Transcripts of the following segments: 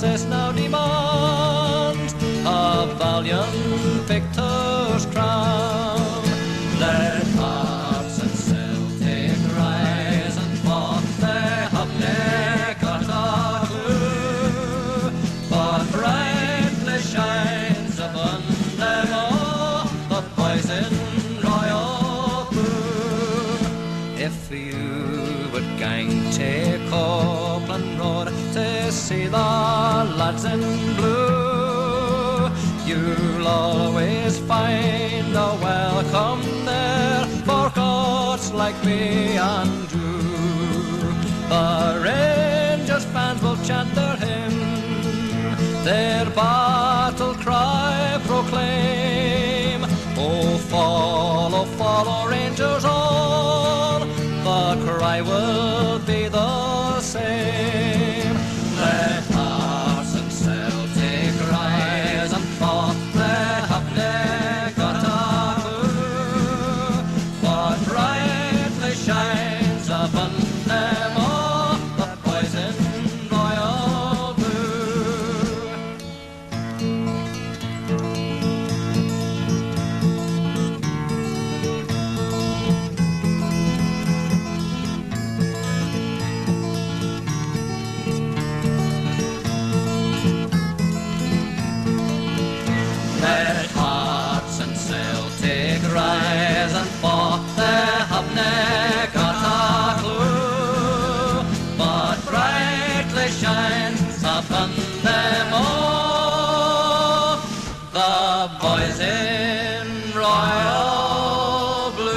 success now demand a valiant victor's crown. Let hearts and Celtic rise and forth, they have ne'er got a clue, but brightly shines upon them all the poison royal blue. If you would gang take Copeland Road to see the lads in blue, you'll always find a welcome there for gods like me and you. The Rangers fans will chant their hymn, their battle cry proclaim. Oh, follow Rangers on, the cry will be the same. Let hearts and Celtic rise and forth, they have ne'er got a clue, but brightly shines upon them all the poison royal blue. Let hearts and Celtic rise and forth, they have ne'er got a clue, but brightly shines upon them all the boys in royal blue.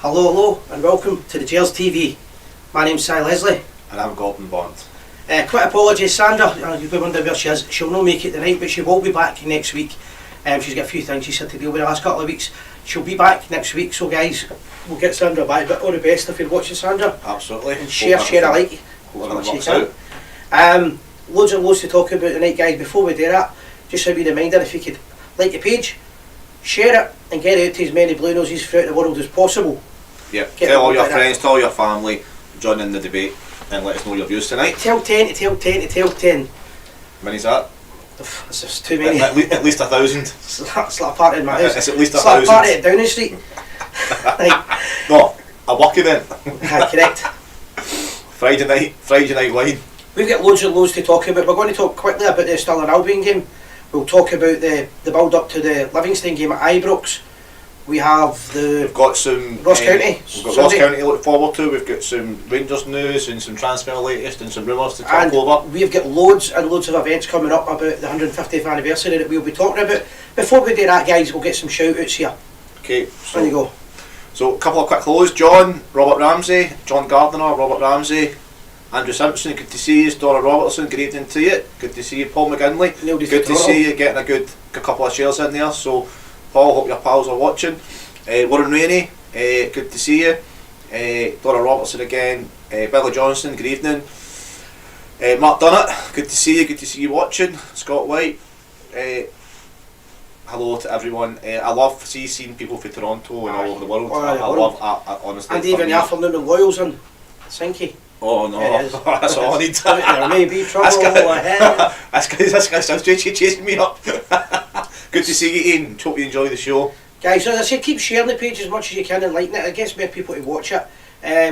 Hello, and welcome to the Gers TV. My name's Cy Leslie. And I'm Gordon Bond. Quick apologies, Sandra. You'll be wondering where she is. She'll not make it tonight, but she will be back next week. She's got a few things she's had to deal with the last couple of weeks. She'll be back next week, so guys, we'll get Sandra back. But all the best if you're watching, Sandra. Absolutely. And share alike. Hope everything works out. Loads and loads to talk about tonight, guys. Before we do that, just a wee reminder, if you could like the page, share it, and get it out to as many Blue Noses throughout the world as possible. Yep. Tell all your friends, tell your family, join in the debate, and let us know your views tonight. Tell 10 to tell 10 to tell 10. How many's that? It's just too many. At least 1,000. It's like a party in my house. It's at least 1,000. It's like a party at Downing Street. No, a work event. Correct. Friday night wine. We've got loads and loads to talk about. We're going to talk quickly about the Stirling Albion game. We'll talk about the build up to the Livingston game at Ibrox. We have We've got some Ross County. We've got Ross County to look forward to. We've got some Rangers news and some transfer latest and some rumours to talk over. We've got loads and loads of events coming up about the 150th anniversary that we'll be talking about. Before we do that, guys, we'll get some shout outs here. Okay, There you go. So a couple of quick hellos. John Ramsey, John Gardiner, Robert Ramsey, Andrew Simpson, good to see you. Dora Robertson, good evening to you. Good to see you. Paul McGinley, good to see you getting a couple of shares in there. So Paul, hope your pals are watching. Warren Rainey, good to see you. Dora Robertson again. Billy Johnson, good evening. Mark Dunnett, good to see you watching. Scott White, hello to everyone. I love seeing people from Toronto and all over the world. I honestly. And even the afternoon of Loyals in Sinky. Oh no, that's all I need. There may be trouble ahead. This guy sounds chasing me up. Good to see you, Ian. Hope you enjoy the show. Guys, as I said, keep sharing the page as much as you can and liking it. It gets more people to watch it.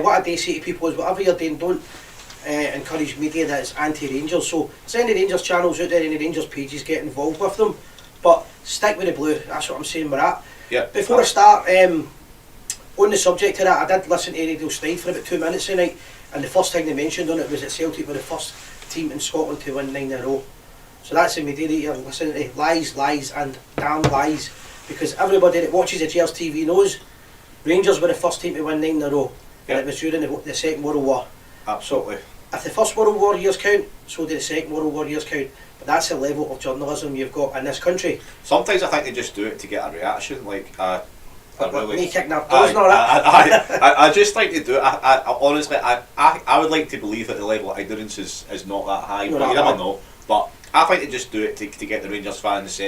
What I do say to people is whatever you're doing, don't encourage media that is anti-Rangers. So, if there's any Rangers channels out there, any Rangers pages, get involved with them. But stick with the blue, that's what I'm saying we're at. Yeah. Before I start, on the subject of that, I did listen to Radio Stride for about 2 minutes tonight, and the first thing they mentioned on it was that Celtic were the first team in Scotland to win 9 in a row. So that's the media that you're listening to. Lies, lies and damn lies. Because everybody that watches the Gers TV knows Rangers were the first team to win 9 in a row. And it was during the Second World War. Absolutely. If the First World War years count, so do the Second World War years count. But that's the level of journalism you've got in this country. Sometimes I think they just do it to get a reaction. Like, me kicking their toes and all that. I just like to do it. I honestly, I would like to believe that the level of ignorance is not that high, but you never know. But I think they just do it to get the Rangers fans,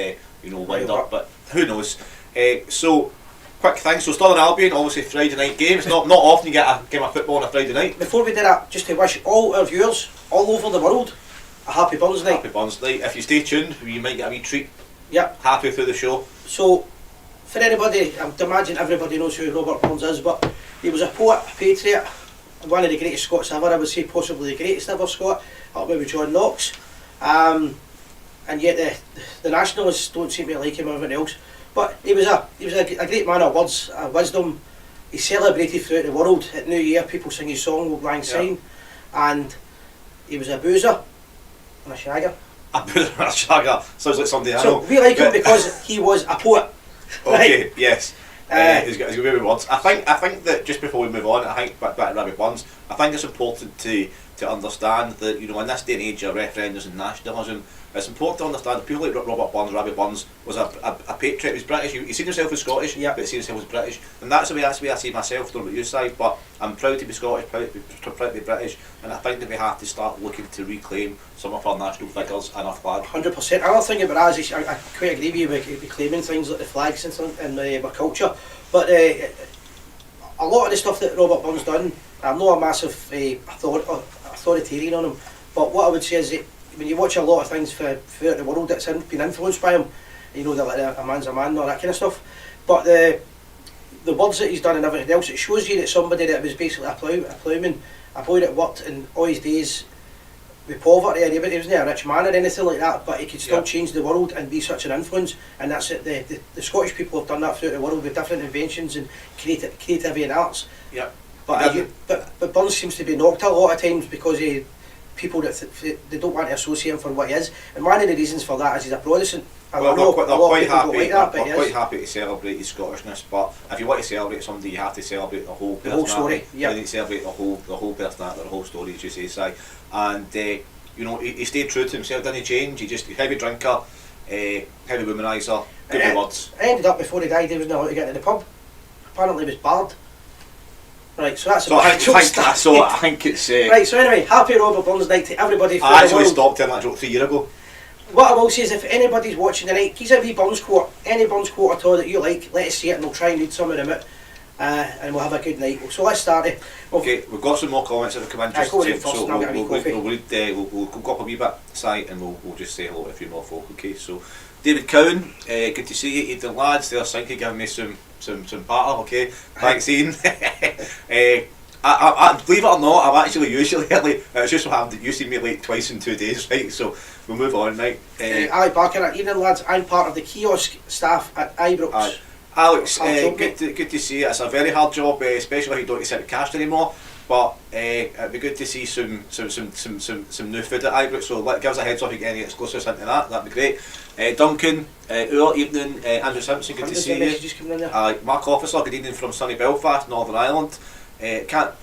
wind up. But who knows? So, quick thing. So, Stirling Albion, obviously Friday night games. Not often you get a game of football on a Friday night. Before we do that, just to wish all our viewers all over the world a happy Burns night. Happy Burns night. If you stay tuned, you might get a wee treat. Yep. Happy through the show. So, for anybody, I imagine everybody knows who Robert Burns is, but he was a poet, a patriot, one of the greatest Scots ever. I would say possibly the greatest ever Scot, up with John Knox. And yet the nationalists don't seem to like him or everything else. But he was a great man of words, wisdom. He celebrated throughout the world. At New Year, people sing his song "Old Lang Syne," and he was a boozer and a shagger. A boozer and a shagger sounds like somebody I know. So we like him because he was a poet. Okay, right? yes. He's got good words. I think that just before we move on, I think back to Robbie Burns. I think it's important to understand that in this day and age of referendums and nationalism, it's important to understand that people like Robert Burns, Robbie Burns, was a patriot. He was British. He seen himself as Scottish, but he seen himself as British, and that's the way I see myself. Don't know about your side, but I'm proud to be Scottish, proud to be British, and I think that we have to start looking to reclaim some of our national figures and our flag. 100%. Another thing about us is I quite agree with you with reclaiming things like the flags and our culture, but a lot of the stuff that Robert Burns done, I'm not a massive authoritarian on him, but what I would say is that when you watch a lot of things throughout the world that's been influenced by him, like a man's a man and all that kind of stuff, but the words that he's done and everything else, it shows you that somebody that was basically a ploughman, a boy that worked in all his days with poverty, and he wasn't a rich man or anything like that, but he could still change the world and be such an influence, and that's it. The Scottish people have done that throughout the world with different inventions and creativity and arts. Yeah. But Burns seems to be knocked a lot of times because people that they don't want to associate him for what he is, and one of the reasons for that is he's a Protestant. Well, they're quite happy to celebrate his Scottishness, but if you want to celebrate somebody, you have to celebrate the whole personality. The whole story. You need to celebrate the whole personality, the whole story, as you say, Si. And he stayed true to himself. Didn't change. He's a heavy drinker, heavy womanizer, good with words. I ended up before he died. He wasn't allowed to get into the pub. Apparently, he was barred. Right, so that's I think it's right. So anyway, happy Robert Burns night to everybody. I actually stopped telling that joke 3 years ago. What I will say is, if anybody's watching tonight, keep a wee Burns quote, any Burns quote at all that you like, let us see it, and we'll try and read some of them out, and we'll have a good night. So let's start it. Okay, we've got some more comments that have come in. Just go first, so we'll go up a wee bit side, and we'll just say hello to a few more folk. Okay, so David Cowan, good to see you, Ethan lads. There's Sinky giving me some batter. Okay, thanks, Ian. I believe it or not, I'm actually usually late. It's just what happened that you see me late twice in 2 days, right? So we'll move on, right? Ali Barker, evening lads. I'm part of the kiosk staff at Ibrox. Alex, good to see you. It's a very hard job, especially if you don't accept cash anymore. But it'd be good to see some new food at Ibrox. So give us a heads up if you get any exclusives into that. That'd be great. Duncan, evening. Andrew Simpson, good to see you. Mark Officer, good evening from sunny Belfast, Northern Ireland. Can't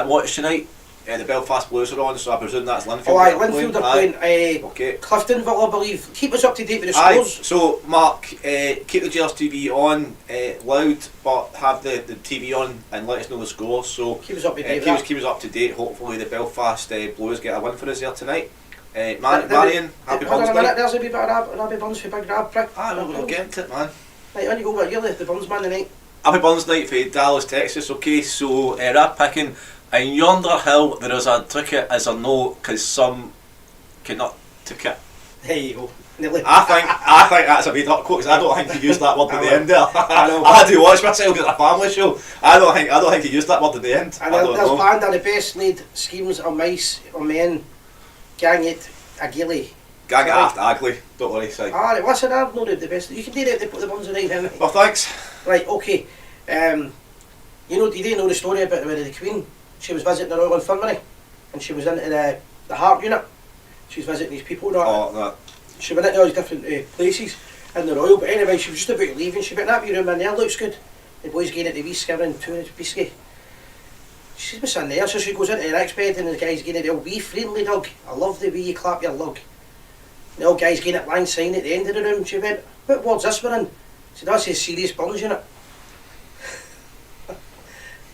watch tonight. The Belfast Blues are on, so I presume that's Linfield. Oh, aye, Linfield are playing okay. Cliftonville, I believe. Keep us up to date with the Aye, scores. so Mark, keep the Gers TV on loud, but have the TV on and let us know the scores. So keep us up to date. Keep us up to date. Hopefully the Belfast Blues get a win for us here tonight. Marion, happy Burns night. There's a wee bit of Happy Burns for Big Rab prick. We'll get into it, man. Right, on you go, you're the Burns man tonight. Happy Burns night for Dallas, Texas. Okay, so Rab picking. In yonder hill there is a ticket as a no, because some cannot ticket. There you go. I think that's a made up quote, because I don't think he used that word at the end there. I had to watch myself at a family show. I don't think he used that word at the end. And there's Panda, the best laid schemes of mice or men. Gang it agilly. Gang it after ugly. Don't worry, Si. Alright, listen, I've not the best. You can do that, they put the buns in right. Well, thanks. Right, okay. You didn't know the story about the Queen. She was visiting the Royal Infirmary and she was into the heart unit. She was visiting these people. She went into all these different places in the Royal, but anyway, she was just about to leave and she went, that wee room in there looks good. The boy's getting it the wee skivering, 2 minutes biscuit. She's been sitting there, so she goes into the next bed and the guy's getting it, the old wee friendly dog. I love the way you clap your lug. The old guy's getting it lying sign at the end of the room. She went, what ward's this we're in? She said, that's a serious burns unit.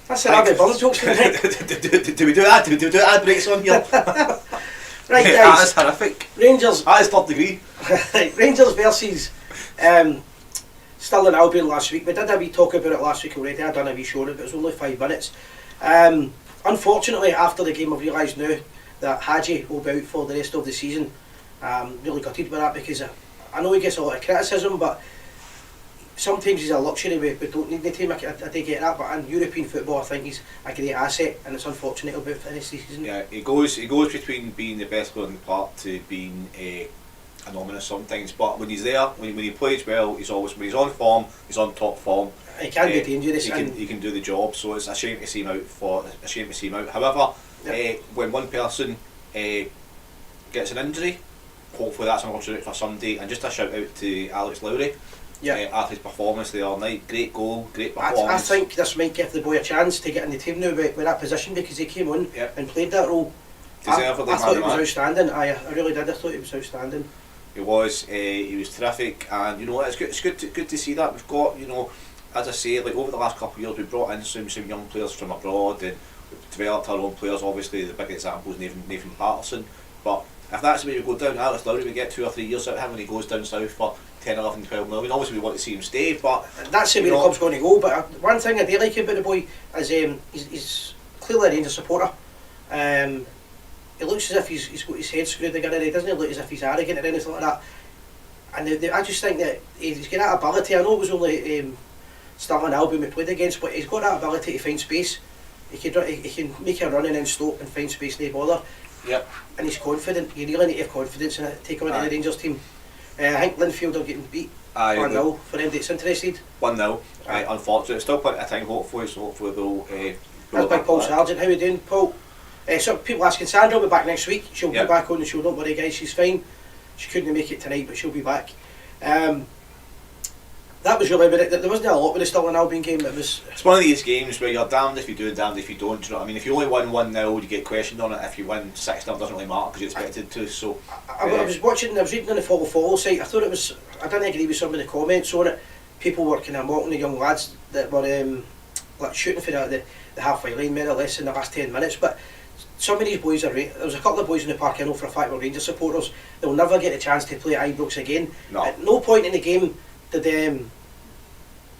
That's the Happy Burns jokes tonight. Do we do that? Do we do ad breaks on here? Right, guys. That is horrific. Rangers. That is 3rd degree. Rangers versus Stirling Albion last week. We did a wee talk about it last week already. I done a wee show on it, but it was only 5 minutes. Unfortunately, after the game, I've realised now that Hadji will be out for the rest of the season. Really gutted with that, because I know he gets a lot of criticism, but sometimes he's a luxury. We don't need the team. I do get that, but in European football, I think he's a great asset, and it's unfortunate he'll be out for the rest of the season. Yeah, he goes between being the best player in the park to being anonymous sometimes. But when he's there, when he plays well, when he's on form, he's on top form. He can be dangerous. He can do the job. So it's a shame to see him out. However, when one person gets an injury, hopefully that's an opportunity for somebody. And just a shout out to Alex Lowry. After his performance the other night, great goal, great performance. I think this might give the boy a chance to get in the team now with that position, because he came on and played that role. I thought he was outstanding. I really did. I thought he was outstanding. He was terrific, and it's good to see that. We've got, as I say, like over the last couple of years, we've brought in some young players from abroad, and we've developed our own players. Obviously, the big example is Nathan Patterson. But if that's the way we go down, Alex Lowry, we get 2 or 3 years out of him when he goes down south for 10, 11, 12 million. Obviously, we want to see him stay, but that's the way the club's going to go. But one thing I do like about the boy is he's clearly a Rangers supporter. He looks as if he's got his head screwed together. He doesn't look as if he's arrogant or anything like that. And I just think that he's got that ability. I know it was only Stirling Albion we played against, but he's got that ability to find space. He can make a run and then stop and find space, no bother. Yep. And he's confident. You really need to have confidence in it. Take him into the Rangers team. I think Linfield are getting beat 1-0 for anybody that's interested. 1-0. Unfortunately, still plenty of time. Hopefully they'll. That's by Paul Sargent. How are you doing, Paul? So people asking, Sandra will be back next week. She'll be back on the show. Don't worry, guys. She's fine. She couldn't make it tonight, but she'll be back. That was really about it. There wasn't a lot with the Stirling Albion game. It's one of these games where you're damned if you do and damned if you don't. Do you know what I mean? If you only win 1-0, you get questioned on it. If you win 6-0, it doesn't really matter because you're expected to. So I was watching. I was reading on the Follow site. I thought it was. I didn't agree with some of the comments on it. People were kind of mocking the young lads that were like shooting for the halfway line more or less in the last 10 minutes. But some of these boys are. There was a couple of boys in the park I know for a fact were Rangers supporters. They'll never get a chance to play at Ibrox again. No. At no point in the game did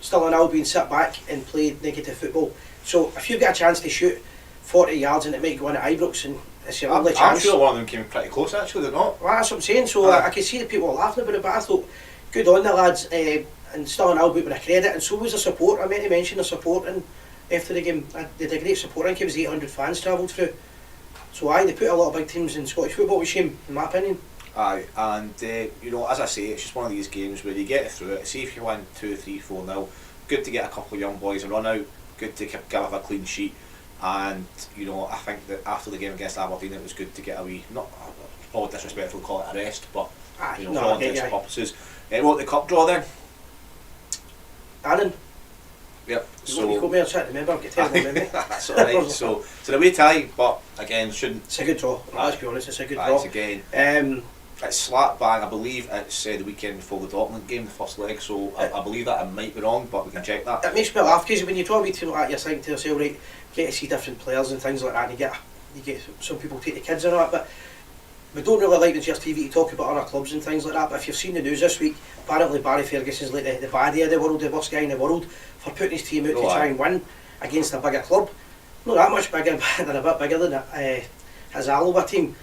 Stirling Albion sit back and play negative football. So if you get a chance to shoot 40 yards and it might go in at Ibrox, and it's your only chance. I'm sure one of them came pretty close actually, did not? Well, that's what I'm saying. So I could see the people were laughing about it, but I thought good on the lads, and Stirling Albion with a credit, and so was the support. I meant to mention the support, and after the game they had a great support. I think it was 800 fans travelled through. So they put a lot of big teams in Scottish football with shame, in my opinion. Aye, and as I say, it's just one of these games where you get through it. See if you win 2-3-4-0. Good to get a couple of young boys a run out. Good to give a clean sheet. And I think that after the game against Aberdeen, it was good to get a wee, not probably disrespectful to call it a rest, but for all intents and purposes. What the cup draw then? Annan. Yep. You got me, I'm trying to remember, I've got terrible memory. That's alright. So the way tie, but again, shouldn't. It's a good draw. Let's be honest, it's a good draw. It's again. It's slap bang. I believe it's the weekend before the Dortmund game, the first leg. So I believe that. I might be wrong, but we can check that. It makes me laugh because when you draw a wee team like that, you're thinking to yourself, right, get to see different players and things like that, and you get some people take the kids and all that, but we don't really like the Gers TV to talk about other clubs and things like that. But if you've seen the news this week, apparently Barry Ferguson's like the baddie of the world, the worst guy in the world, for putting his team out to try and win against a bigger club. Not that much bigger, but a bit bigger than his Alloa team.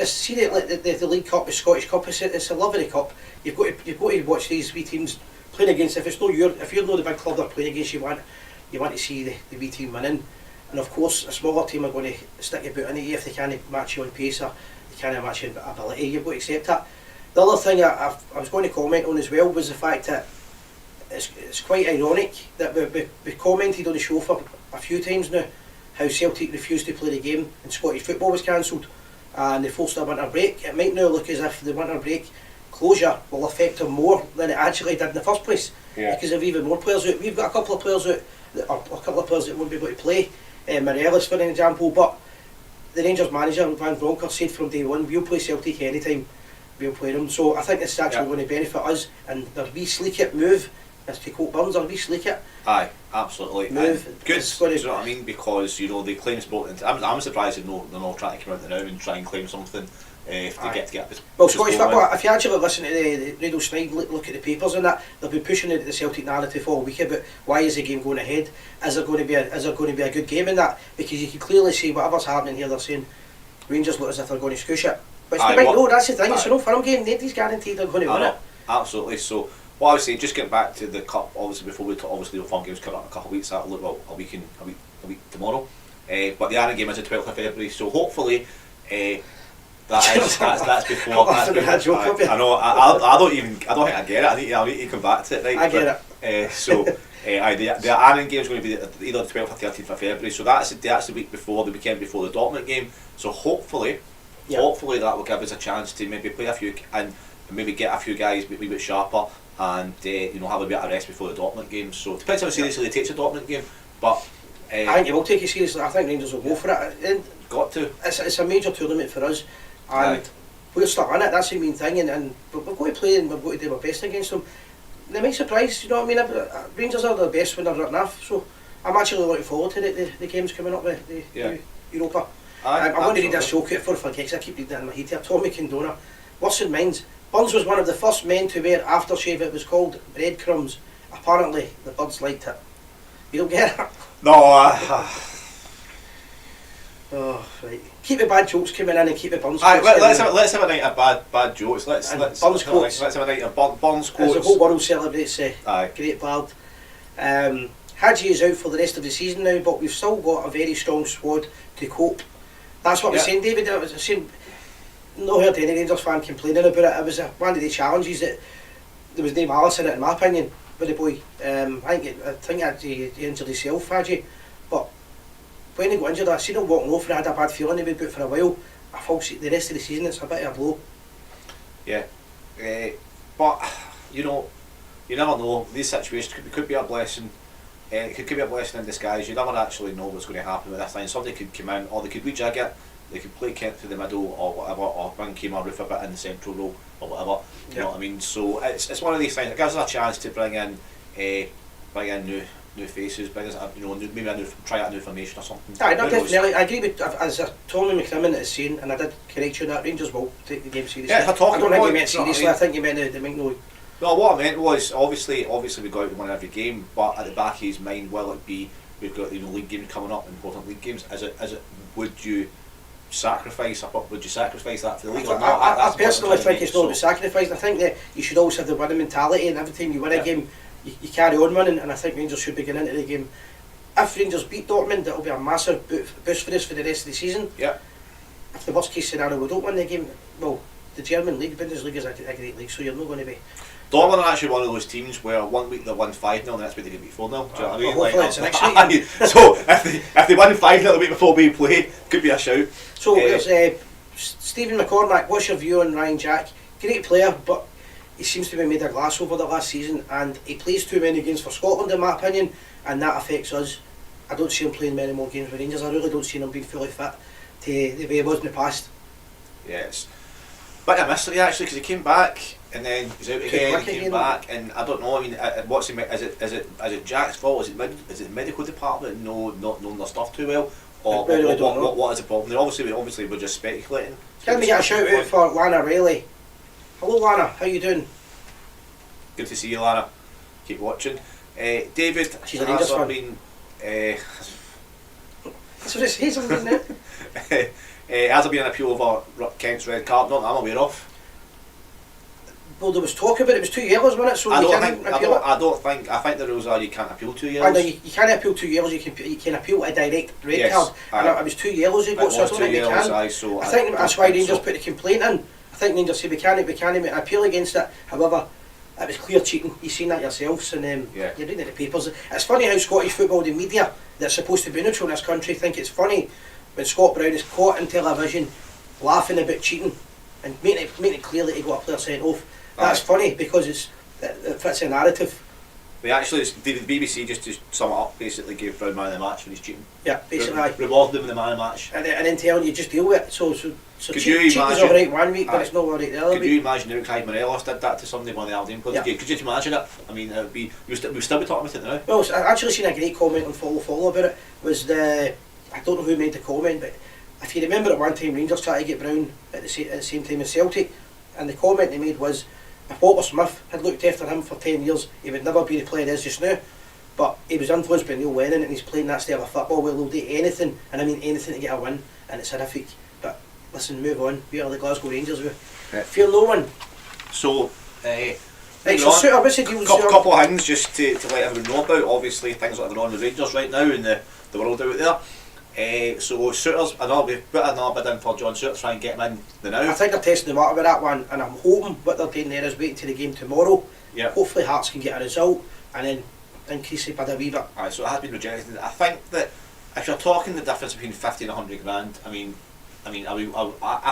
See the League Cup, the Scottish Cup, it's a lovely cup. You've got to watch these wee teams playing against. If you're not the big club they're playing against, you want to see the wee team winning. And of course, a smaller team are going to stick a boot in you if they can't match you on pace or they can't match you on ability. You've got to accept that. The other thing I was going to comment on as well was the fact that it's quite ironic that we commented on the show for a few times now how Celtic refused to play the game and Scottish football was cancelled and they forced a winter break. It might now look as if the winter break closure will affect them more than it actually did in the first place, because of even more players out. We've got a couple of players out, or a couple of players that won't be able to play. Morelos, for an example, but the Rangers manager Van Bronckhorst said from day one, we'll play Celtic anytime, we'll play them. So I think this is actually going to benefit us, and their wee sleek it move, as to quote Burns, their wee sleek it. Aye, absolutely. Move. Good, do you know what I mean? Because they claim sport. I'm surprised they're not trying to come out there now and try and claim something if they get. Well, Scottish football. If you actually listen to the Radio Snide, look at the papers and that, they'll be pushing the Celtic narrative all week about why is the game going ahead? Is there going to be a good game in that? Because you can clearly see whatever's happening here. They're saying Rangers look as if they're going to scoosh it, which they might know. That's the thing. It's an no-firm game. Nobody's guaranteed they're going to win it. Absolutely. So. Well, I would say, just getting back to the cup, obviously before we talk, obviously the fun games coming up in a couple of weeks. That'll look a week tomorrow. But the Ireland game is the 12th of February, so hopefully that's before. I know. I don't think I get it. I need to come back to it. Right? I get it. The Ireland game is going to be either the 12th or 13th of February. So that's the weekend before the Dortmund game. So hopefully that will give us a chance to maybe play a few and maybe get a few guys a wee bit sharper. And have a bit of rest before the Dortmund game. So it depends how seriously they take the Dortmund game. But I think they will take it seriously. I think Rangers will go for it. Got to. It's a major tournament for us, and we're stuck in it. That's the main thing. And we're going to play and we're going to do our best against them. They might surprise. You know what I mean? Rangers are the best when they're written off. So I'm actually looking forward to the games coming up with the Europa. I'm going to read this show before I forget, because I keep reading it in my head here. Tommy Condona, Worse in Minds. Burns was one of the first men to wear aftershave. It was called breadcrumbs. Apparently, the birds liked it. You don't get it? No. Oh, right. Keep the bad jokes coming in and keep the Burns quotes. Let's have a night of bad jokes. Let's Burns quotes. Let's have a night of Burns quotes. As the whole world celebrates great bard. Hadji is out for the rest of the season now, but we've still got a very strong squad to cope. That's what I was saying, David. I was saying. Not heard any Rangers fan complaining about it. It was one of the challenges that there was no malice in it, in my opinion, with the boy. I think he injured himself, Hadji. But when he got injured, I seen him walking off and I had a bad feeling he would be out for a while. I thought the rest of the season it's a bit of a blow. Yeah. But, you never know. These situations could be a blessing. It could be a blessing in disguise. You never actually know what's going to happen with this thing. Somebody could come in, or they could rejig it. They could play Kent through the middle or whatever, or bring Kemar Roof a bit in the central role or whatever. You know what I mean? So it's one of these things. It gives us a chance to bring in new faces, bring us maybe try out a new formation or something. Aye, no, definitely. I agree with as Tommy McCrimmon is saying, and I did correct you on that. Rangers will take the game seriously. Yeah, I don't think you meant seriously. I think you meant they might know. No, what I meant was obviously we go out and win every game, but at the back of his mind, will it be we've got league games coming up, important league games? Would you sacrifice that for the league? I personally think it's not about sacrifice. I think that you should always have the winning mentality, and every time you win a game you carry on winning, and I think Rangers should be getting into the game. If Rangers beat Dortmund, it'll be a massive boost for us for the rest of the season. If the worst case scenario we don't win the game, well, the German league, Bundesliga is a great league, so you're not going to be. Dortmund are actually one of those teams where 1 week they won 5-0 and the next week they get beat 4-0. Do you know what I mean? Hopefully it's the next week. So if they won 5-0 the week before we play, could be a shout. So there's Stephen McCormack. What's your view on Ryan Jack? Great player, but he seems to be made of glass over the last season, and he plays too many games for Scotland in my opinion, and that affects us. I don't see him playing many more games with Rangers. I really don't see him being fully fit to the way he was in the past. Yeah, it's a bit of a mystery actually, because he came back and then he's out again, he came back, and I don't know, I mean, what's he, is it Jack's fault, is it the medical department not knowing their stuff too well, or what is the problem? Obviously we're just speculating. Can we get a shout out for Lana Riley? Hello Lana, how you doing? Good to see you, Lana. Keep watching. David, she's a Rangers fan. That's what it says, isn't it? Has there been an appeal over Kent's red card? Not that I'm aware of. Well, there was talk about it. It was 2 yellows, wasn't it? So I think the rules are you can't appeal 2 yellows. I know you can't appeal 2 yellows. You can appeal a direct red card. And it was 2 yellows he got, so I don't think they can. I think that's why Rangers put the complaint in. I think Rangers say we can't make an appeal against it. However, it was clear cheating. You've seen that yourselves, and you're reading the papers. It's funny how Scottish football, the media that's supposed to be neutral in this country, think it's funny when Scott Brown is caught on television laughing about cheating and making it clear that he got a player sent off. That's funny because it fits a narrative. We actually, the BBC, just to sum it up, basically gave Brown man of the match for his cheating. Yeah, basically. Rewarded him with the man of the match. And then telling you just deal with it. So cheating was alright 1 week, but it's not alright the other week. Could you imagine if Clyde Morelos did that to somebody, one of the Aberdeen players? Yeah. Could you imagine it? I mean, it would be, we'd still be talking about it now. Well, I actually seen a great comment on Follow about it. I don't know who made the comment, but if you remember at one time Rangers tried to get Brown at the same time as Celtic, and the comment they made was, if Walter Smith had looked after him for 10 years, he would never be the player he is just now. But he was influenced by Neil Lennon, and he's playing that style of football where they'll do anything, and I mean anything to get a win, and it's horrific. But listen, move on. We are the Glasgow Rangers. Fear no one. So, right, so Suter, what's the deal? Couple of things just to let everyone know about. Obviously, things that are going on with Rangers right now in the world out there. So Suter's we've put another bid in for John Suter to try and get him in the now. I think they're testing the mark with that one, and I'm hoping what they're doing there is waiting to the game tomorrow. Yeah. Hopefully Hearts can get a result and then increase the bid a wee bit. Aye, so it has been rejected. I think that if you're talking the difference between 50 and 100 grand, I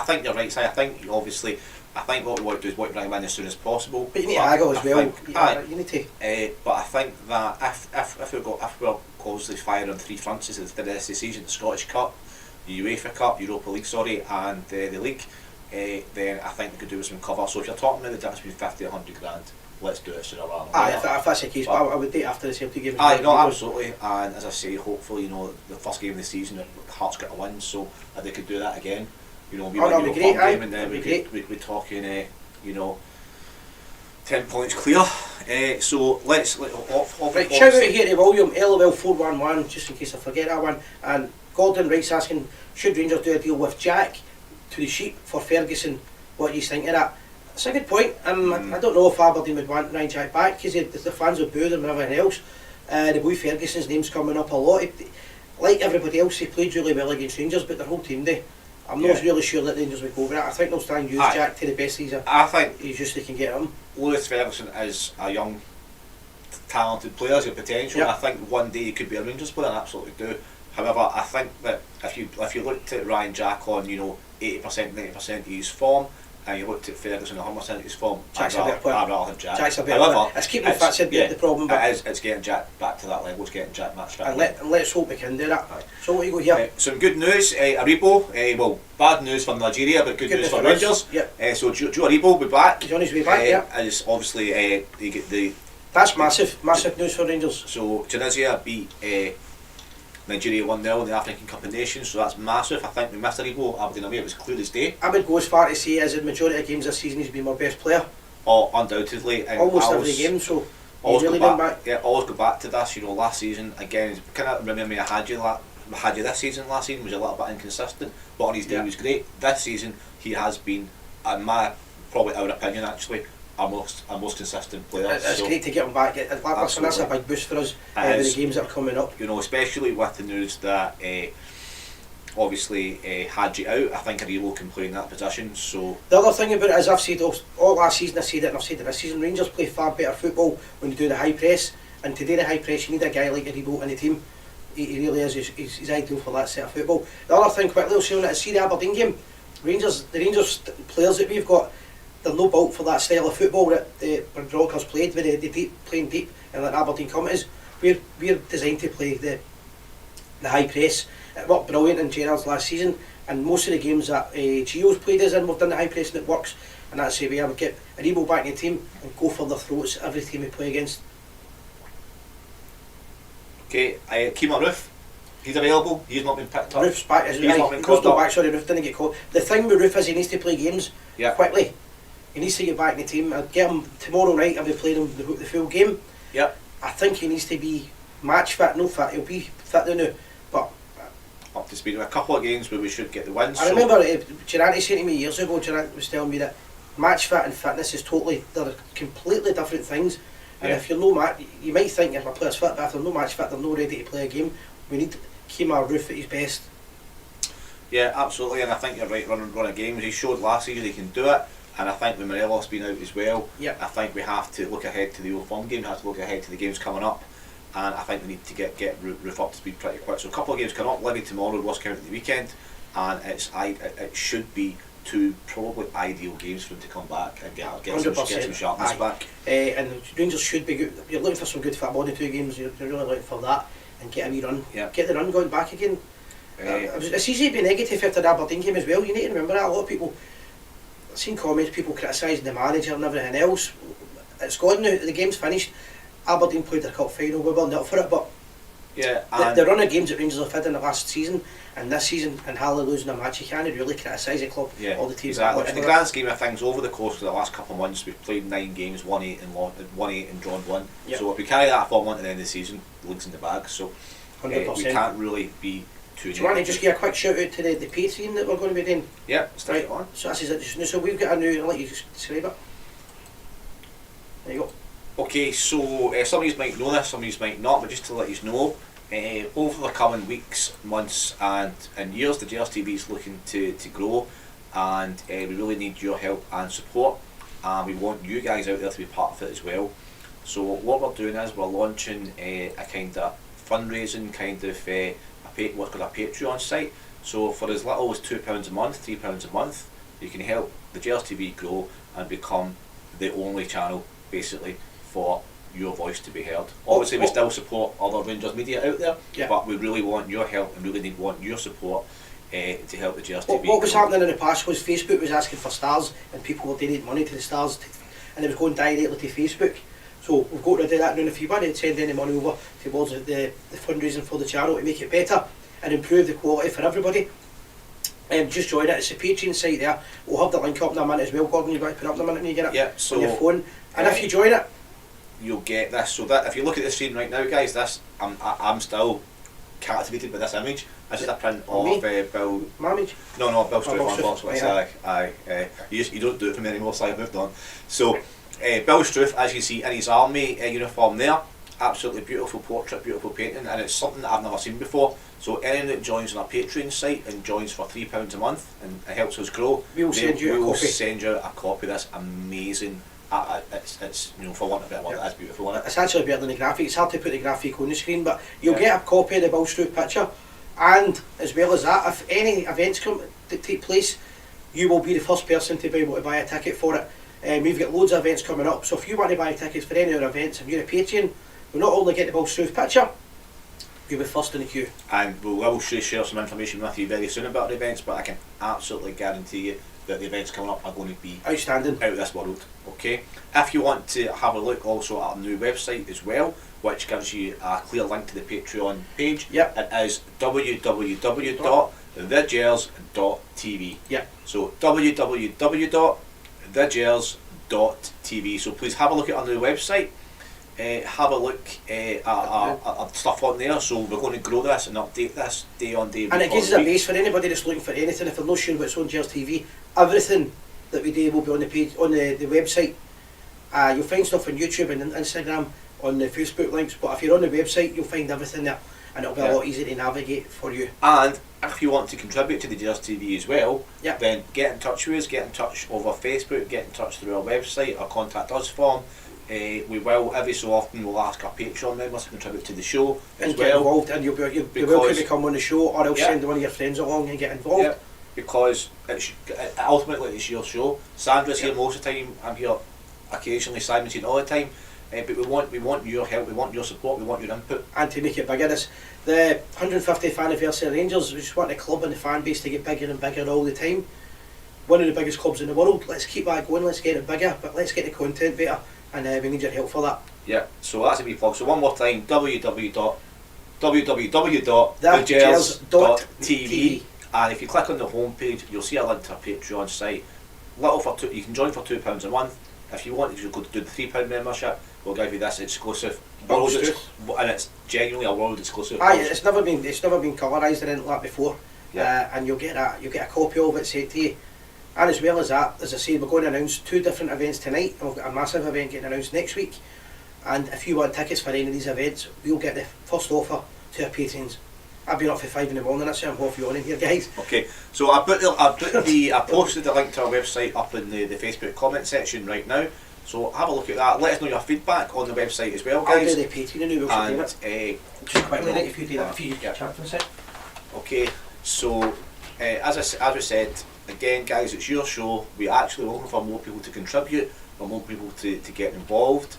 think you're right. So I think obviously, I think what we want to do is want to bring him in as soon as possible. But you need to haggle as well. You need to. But I think that if we're closely firing on 3 fronts as the rest of the season, the Scottish Cup, the UEFA Cup, Europa League, and the league, then I think we could do with some cover. So if you're talking about the difference between 50 and 100 grand, let's do it sooner rather than later. If that's the case, but I would do it after the Celtic game. Absolutely. And as I say, hopefully, the first game of the season, Hearts got a win, so if they could do that again, we win the game, and then we're talking, 10 points clear. So let's right, shout out here to William, LOL 411, just in case I forget that one. And Gordon Wright's asking, should Rangers do a deal with Jack to the Sheep for Ferguson? What do you think of that? It's a good point. I don't know if Aberdeen would want Ryan Jack back because the fans would boo them and everything else. The boy Ferguson's name's coming up a lot. Like everybody else, he played really well against Rangers, but their whole team did. I'm not really sure that Rangers would go over it. I think they'll try and use Jack to the best he's just they can get him. Lewis Ferguson is a young, talented player. He's got potential. Yep. I think one day he could be a Rangers player, and absolutely do. However, I think that if you looked at Ryan Jack on 80%, 90% of his form, and you looked at Ferguson 100% of his form, I'd rather have Jack. Jack's a better player. It's keeping fit, the problem. It's getting Jack back to that level. It's getting Jack match fit. And let's hope we can do that. Right. So what you got here? Some good news. Aribo. Bad news for Nigeria, but good news for Rangers. Yep. So Joe Aribo will be back. He's on his way back. Is obviously he get the. That's massive news for Rangers. So Tunisia beat Nigeria 1-0 in the African Cup of Nations, so that's massive. I think we missed Aribo. Aberdeen away, it was clear as day. I would go as far to say as in the majority of games this season he's been our best player. Oh, undoubtedly. And almost every game, so he's really been back. Yeah, always go back to this, last season, again, kind of remember me, I had you this season. Last season was a little bit inconsistent, but on his day he was great. This season he has been, in my, probably our opinion actually, our most consistent player. It's great to get him back. Listen, that's a big boost for us with the games that are coming up. Especially with the news that obviously Hadji out. I think Aribo can play in that position. So the other thing about it is, I've said all last season, I said it and I've said it this season, Rangers play far better football when you do the high press, and to do the high press you need a guy like Aribo in the team. He really is. He's ideal for that set of football. The other thing quickly, I'll show you, see the Aberdeen game. The Rangers players that we've got, they're no built for that style of football that the Broncos played, with the playing deep and like Aberdeen come is. We're designed to play the high press. It worked brilliant in Gerrard's last season, and most of the games that Gio's played us in, we've done the high press and it works, and that's the way I would get a Remo back in the team and go for their throats every team we play against. Okay, Keema Roof, he's available, he's not been picked up. Roof's back, He's not been called back, up. sorry, Roof didn't get called. The thing with Roof is he needs to play games quickly. He needs to get back in the team. I'll get him tomorrow night, I'll be playing him the full game. Yep. I think he needs to be match fit, no fit, he'll be fit now, but Up to speed. A couple of games where we should get the wins. I remember Gerrard saying to me years ago, Gerrard was telling me that match fit and fitness is they're completely different things, and if you're no match, you might think if a player's fit, but if they're no match fit, they're not ready to play a game. We need Keema Roof at his best. Yeah, absolutely, and I think you're right, run a games. He showed last season he can do it, and I think with Morelos being out as well, I think we have to look ahead to the Old Firm game, we have to look ahead to the games coming up, and I think we need to get Roof up to speed pretty quick. So a couple of games coming up, Livy tomorrow, Ross County the weekend, and it should be two probably ideal games for him to come back and get some sharpness back. And Rangers should be good. You're looking for some good football in the 2 games, you're really looking for that, and get a wee run. Get the run going back again. It's easy to be negative after the Aberdeen game as well. You need to remember that. A lot of people, I've seen comments, people criticising the manager and everything else. It's gone now, the game's finished. Aberdeen played their cup final, we weren't up for it, but the run of games that Rangers have had in the last season and this season, and Harley losing a match, you can't really criticise the club. All the teams. Exactly. In the grand scheme of things, over the course of the last couple of months, we've played 9 games, 1-8 and drawn 1. So if we carry that form on to the end of the season, the league's in the bag. So 100%. We can't really be too. Do you want to just give a quick shout out to the Patreon that we're going to be doing? Yeah, stick it on. So this is it just now. So we've got a new. I'll let you just describe it. There you go. Okay, so some of you might know this, some of you might not, but just to let you know, over the coming weeks, months and years, the Gers TV is looking to grow, and we really need your help and support, and we want you guys out there to be part of it as well. So what we're doing is we're launching a kind of fundraising kind of what's called a Patreon site. So for as little as £2 a month, £3 a month, you can help the Gers TV grow and become the only channel basically for your voice to be heard. Obviously we still support other Rangers media out there, but we really want your help and really want your support to help the Gers TV. What was happening in the past was Facebook was asking for stars and people were donating money to the stars and it was going directly to Facebook. So we've got to do that now. If you want to send any money over towards the fundraising for the channel to make it better and improve the quality for everybody, just join it. It's the Patreon site there. We'll have the link up in a minute as well. Gordon, you've got to put up in a minute when you get it on your phone. And if you join it, you'll get this. So that if you look at the screen right now, guys, this I'm still captivated by this image. This is a print of Bill. Mamage? No, Bill Struth on box. You don't do it for me anymore, so I've moved on. So Bill Struth, as you see in his army uniform there, absolutely beautiful portrait, beautiful painting, and it's something that I've never seen before. So anyone that joins on our Patreon site and joins for £3 a month and it helps us grow, we'll send you a copy of this amazing. It's for want of a better word, it's beautiful, isn't it? It's actually better than the graphic. It's hard to put the graphic on the screen, but you'll get a copy of the Bill Struth picture, and as well as that, if any events take place, you will be the first person to be able to buy a ticket for it. We've got loads of events coming up, so if you want to buy tickets for any of our events, if you're a Patreon, we'll not only get the Bill Struth picture, you'll be first in the queue. And we'll share some information with you very soon about the events, but I can absolutely guarantee you that the events coming up are going to be outstanding, out of this world. Okay, if you want to have a look also at our new website as well, which gives you a clear link to the Patreon page, it is www.thegers.tv. So www.thegers.tv. So please have a look at our new website. Have a look at our stuff on there. So we're going to grow this and update this day on day. And it gives us a base for anybody that's looking for anything. If they're not sure what's on Gers TV, everything that we do will be on the page, on the website. You'll find stuff on YouTube and Instagram, on the Facebook links, but if you're on the website you'll find everything there and it'll be a lot easier to navigate for you. And if you want to contribute to the Gers TV as well, then get in touch with us, get in touch over Facebook, get in touch through our website, our contact us form. We will every so often we'll ask our Patreon members to contribute to the show as and well. get involved, and you'll be welcome to come on the show, or else send one of your friends along and get involved. because ultimately it's your show. Sandra's here most of the time. I'm here occasionally. Simon's here all the time. But we want your help. We want your support. We want your input. And to make it bigger, this the 150th anniversary of Rangers. We just want the club and the fan base to get bigger and bigger all the time. One of the biggest clubs in the world. Let's keep that going. Let's get it bigger, but let's get the content better. And we need your help for that. Yeah. So that's a wee plug. So one more time: www.thegers.tv. And if you click on the homepage, you'll see a link to our Patreon site. You can join for £2 a month. If you want, you could do the £3 membership. We'll give you this exclusive world, and it's genuinely a world exclusive. Aye, it's never been colorised or anything like that before. Yeah. And you'll get a copy of it sent to you. And as well as that, as I say, we're going to announce 2 different events tonight, and we've got a massive event getting announced next week. And if you want tickets for any of these events, we'll get the first offer to our patrons. I've been up for 5 in the morning, that's why I'm off yawning here, guys. Okay, so I posted the link to our website up in the Facebook comment section right now. So have a look at that. Let us know your feedback on the website as well, guys. I'll do the Patreon and we'll do it. Just quickly, right, if you do that, if you chat for a sec. Okay, so as we said, again, guys, it's your show. We're actually looking for more people to contribute, for more people to get involved.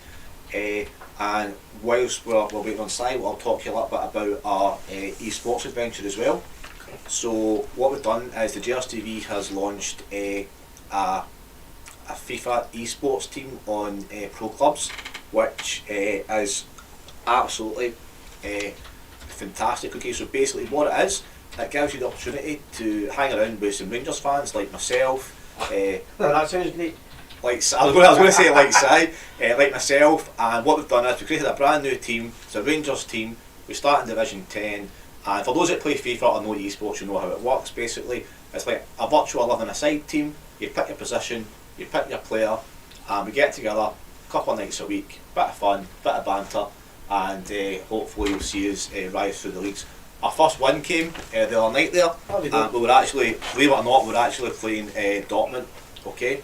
And whilst we're waiting on site, I'll talk to you a little bit about our Esports Adventure as well. So what we've done is the Gers TV has launched a FIFA esports team on pro clubs, which is absolutely fantastic. Okay, so basically what it is, it gives you the opportunity to hang around with some Rangers fans like myself. That sounds great. I was going to say like Si, like myself, and what we've done is we created a brand new team. It's a Rangers team. We start in Division 10, and for those that play FIFA or know esports, you know how it works. Basically, it's like a virtual 11-a-side team. You pick your position, you pick your player, and we get together a couple of nights a week. Bit of fun, bit of banter, and hopefully you'll see us rise through the leagues. Our first win came the other night there, and we were actually, believe it or not, we were actually playing Dortmund. Okay.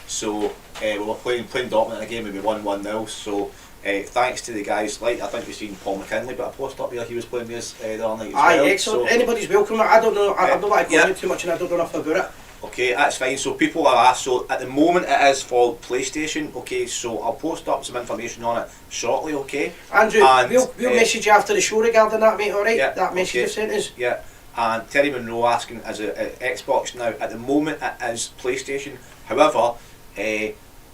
So we were playing Dortmund in a game and we won 1-0. So thanks to the guys, like I think we've seen Paul McKinley, but I post up here, he was playing with us the other night as well. Excellent. So, anybody's welcome. I don't know. I don't want to go into too much, and I don't know enough about it. Okay, that's fine. So people are asked. So at the moment it is for PlayStation. Okay, so I'll post up some information on it shortly. Okay. Andrew, we'll message you after the show regarding that, mate. All right. Yeah, that message you sent us. Yeah. And Terry Monroe asking, is it Xbox now? At the moment it is PlayStation. However,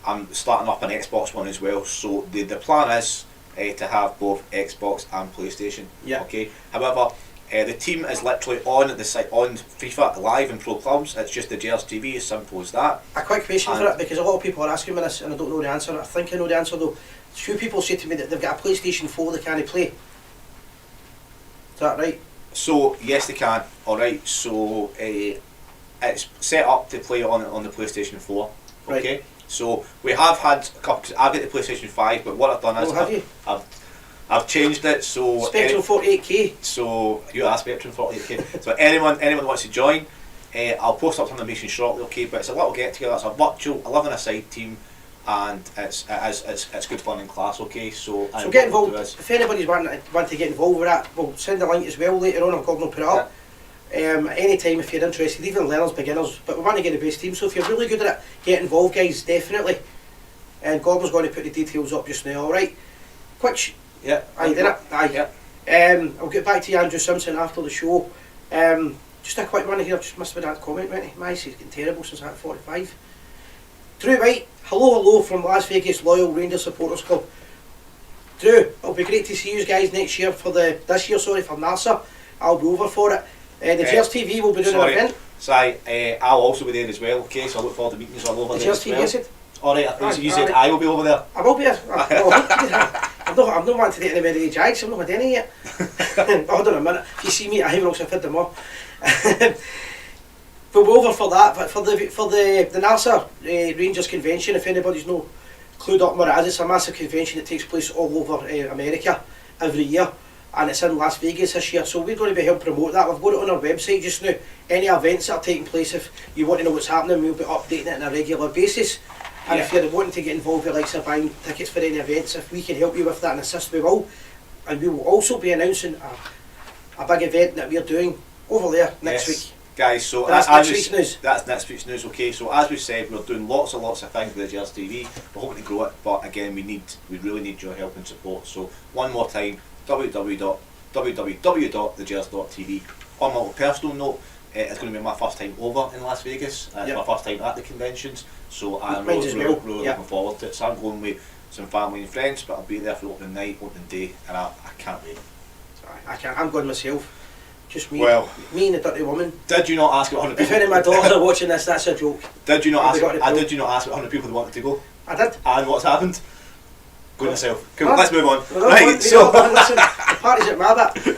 I'm starting up an Xbox one as well, so the plan is to have both Xbox and PlayStation. Yeah. Okay. However, the team is literally on the site on FIFA live in pro clubs. It's just the Gers TV, as simple as that. A quick question for it, because a lot of people are asking me this and I don't know the answer. I think I know the answer though. A few people say to me that they've got a PlayStation 4 they can't play. Is that right? So yes, they can. All right. So it's set up to play on the PlayStation 4. Okay, right. So we have had a couple. I've got the PlayStation 5, but what I've done is I've changed it. So Spectrum 48K. So you are Spectrum 48K. So anyone wants to join, I'll post up some information shortly. Okay, but it's a little get together. It's a virtual 11-a-side team, and it's good fun and class. Okay, so get involved. If anybody's want to get involved with that, we'll send a link as well later on. I'm going to put it up. Anytime if you're interested, even learners, beginners, but we want to get the best team, so if you're really good at it, get involved, guys, definitely. And Gordon's going to put the details up just now. Alright, quick aye, did it? Aye. Yeah. I'll get back to you, Andrew Simpson, after the show. Just a quick one here, I've just missed with that comment, mate. My eyes getting terrible since I'm 45. Drew White, hello from Las Vegas Loyal Rangers Supporters Club. Drew, it'll be great to see you guys next year for NASR. I'll be over for it. The Gers TV will be doing an event. I'll also be there as well. Okay, so I look forward to meeting you all over there as well. Gers TV, Alright, you said I will be over there. I will be there. I'm not wanting to get any of the Jags, I've not had any yet. Hold on a minute, if you see me, I haven't also fed them all. We'll be over for that, but for the NASR Rangers Convention, if anybody's no clued up what it is, it's a massive convention that takes place all over America every year. And it's in Las Vegas this year, so we're going to be helping promote that. We've got it on our website just now. Any events that are taking place, if you want to know what's happening, we'll be updating it on a regular basis. And if you're wanting to get involved with like buying tickets for any events, if we can help you with that and assist, we will. And we will also be announcing a big event that we're doing over there next week. Guys, so But that's next week's news. That's next week's news. Okay, so as we said, we're doing lots of things with the Gers TV. We're hoping to grow it, but again, we really need your help and support. So one more time, www.thegers.tv. On my personal note, it's going to be my first time over in Las Vegas. It's my first time at the conventions, so I'm really looking forward to it. So I'm going with some family and friends, but I'll be there for opening night, opening day, and I can't wait. I'm going myself. Just me. Well, me and the dirty woman. Did you not ask 100 people? If any of my daughters are watching this, that's a joke. Did you not ask? Did you not ask 100 people that wanted to go? I did. And what's happened? Go myself. Cool. Let's move on. Right. Listen, the party's at my bit.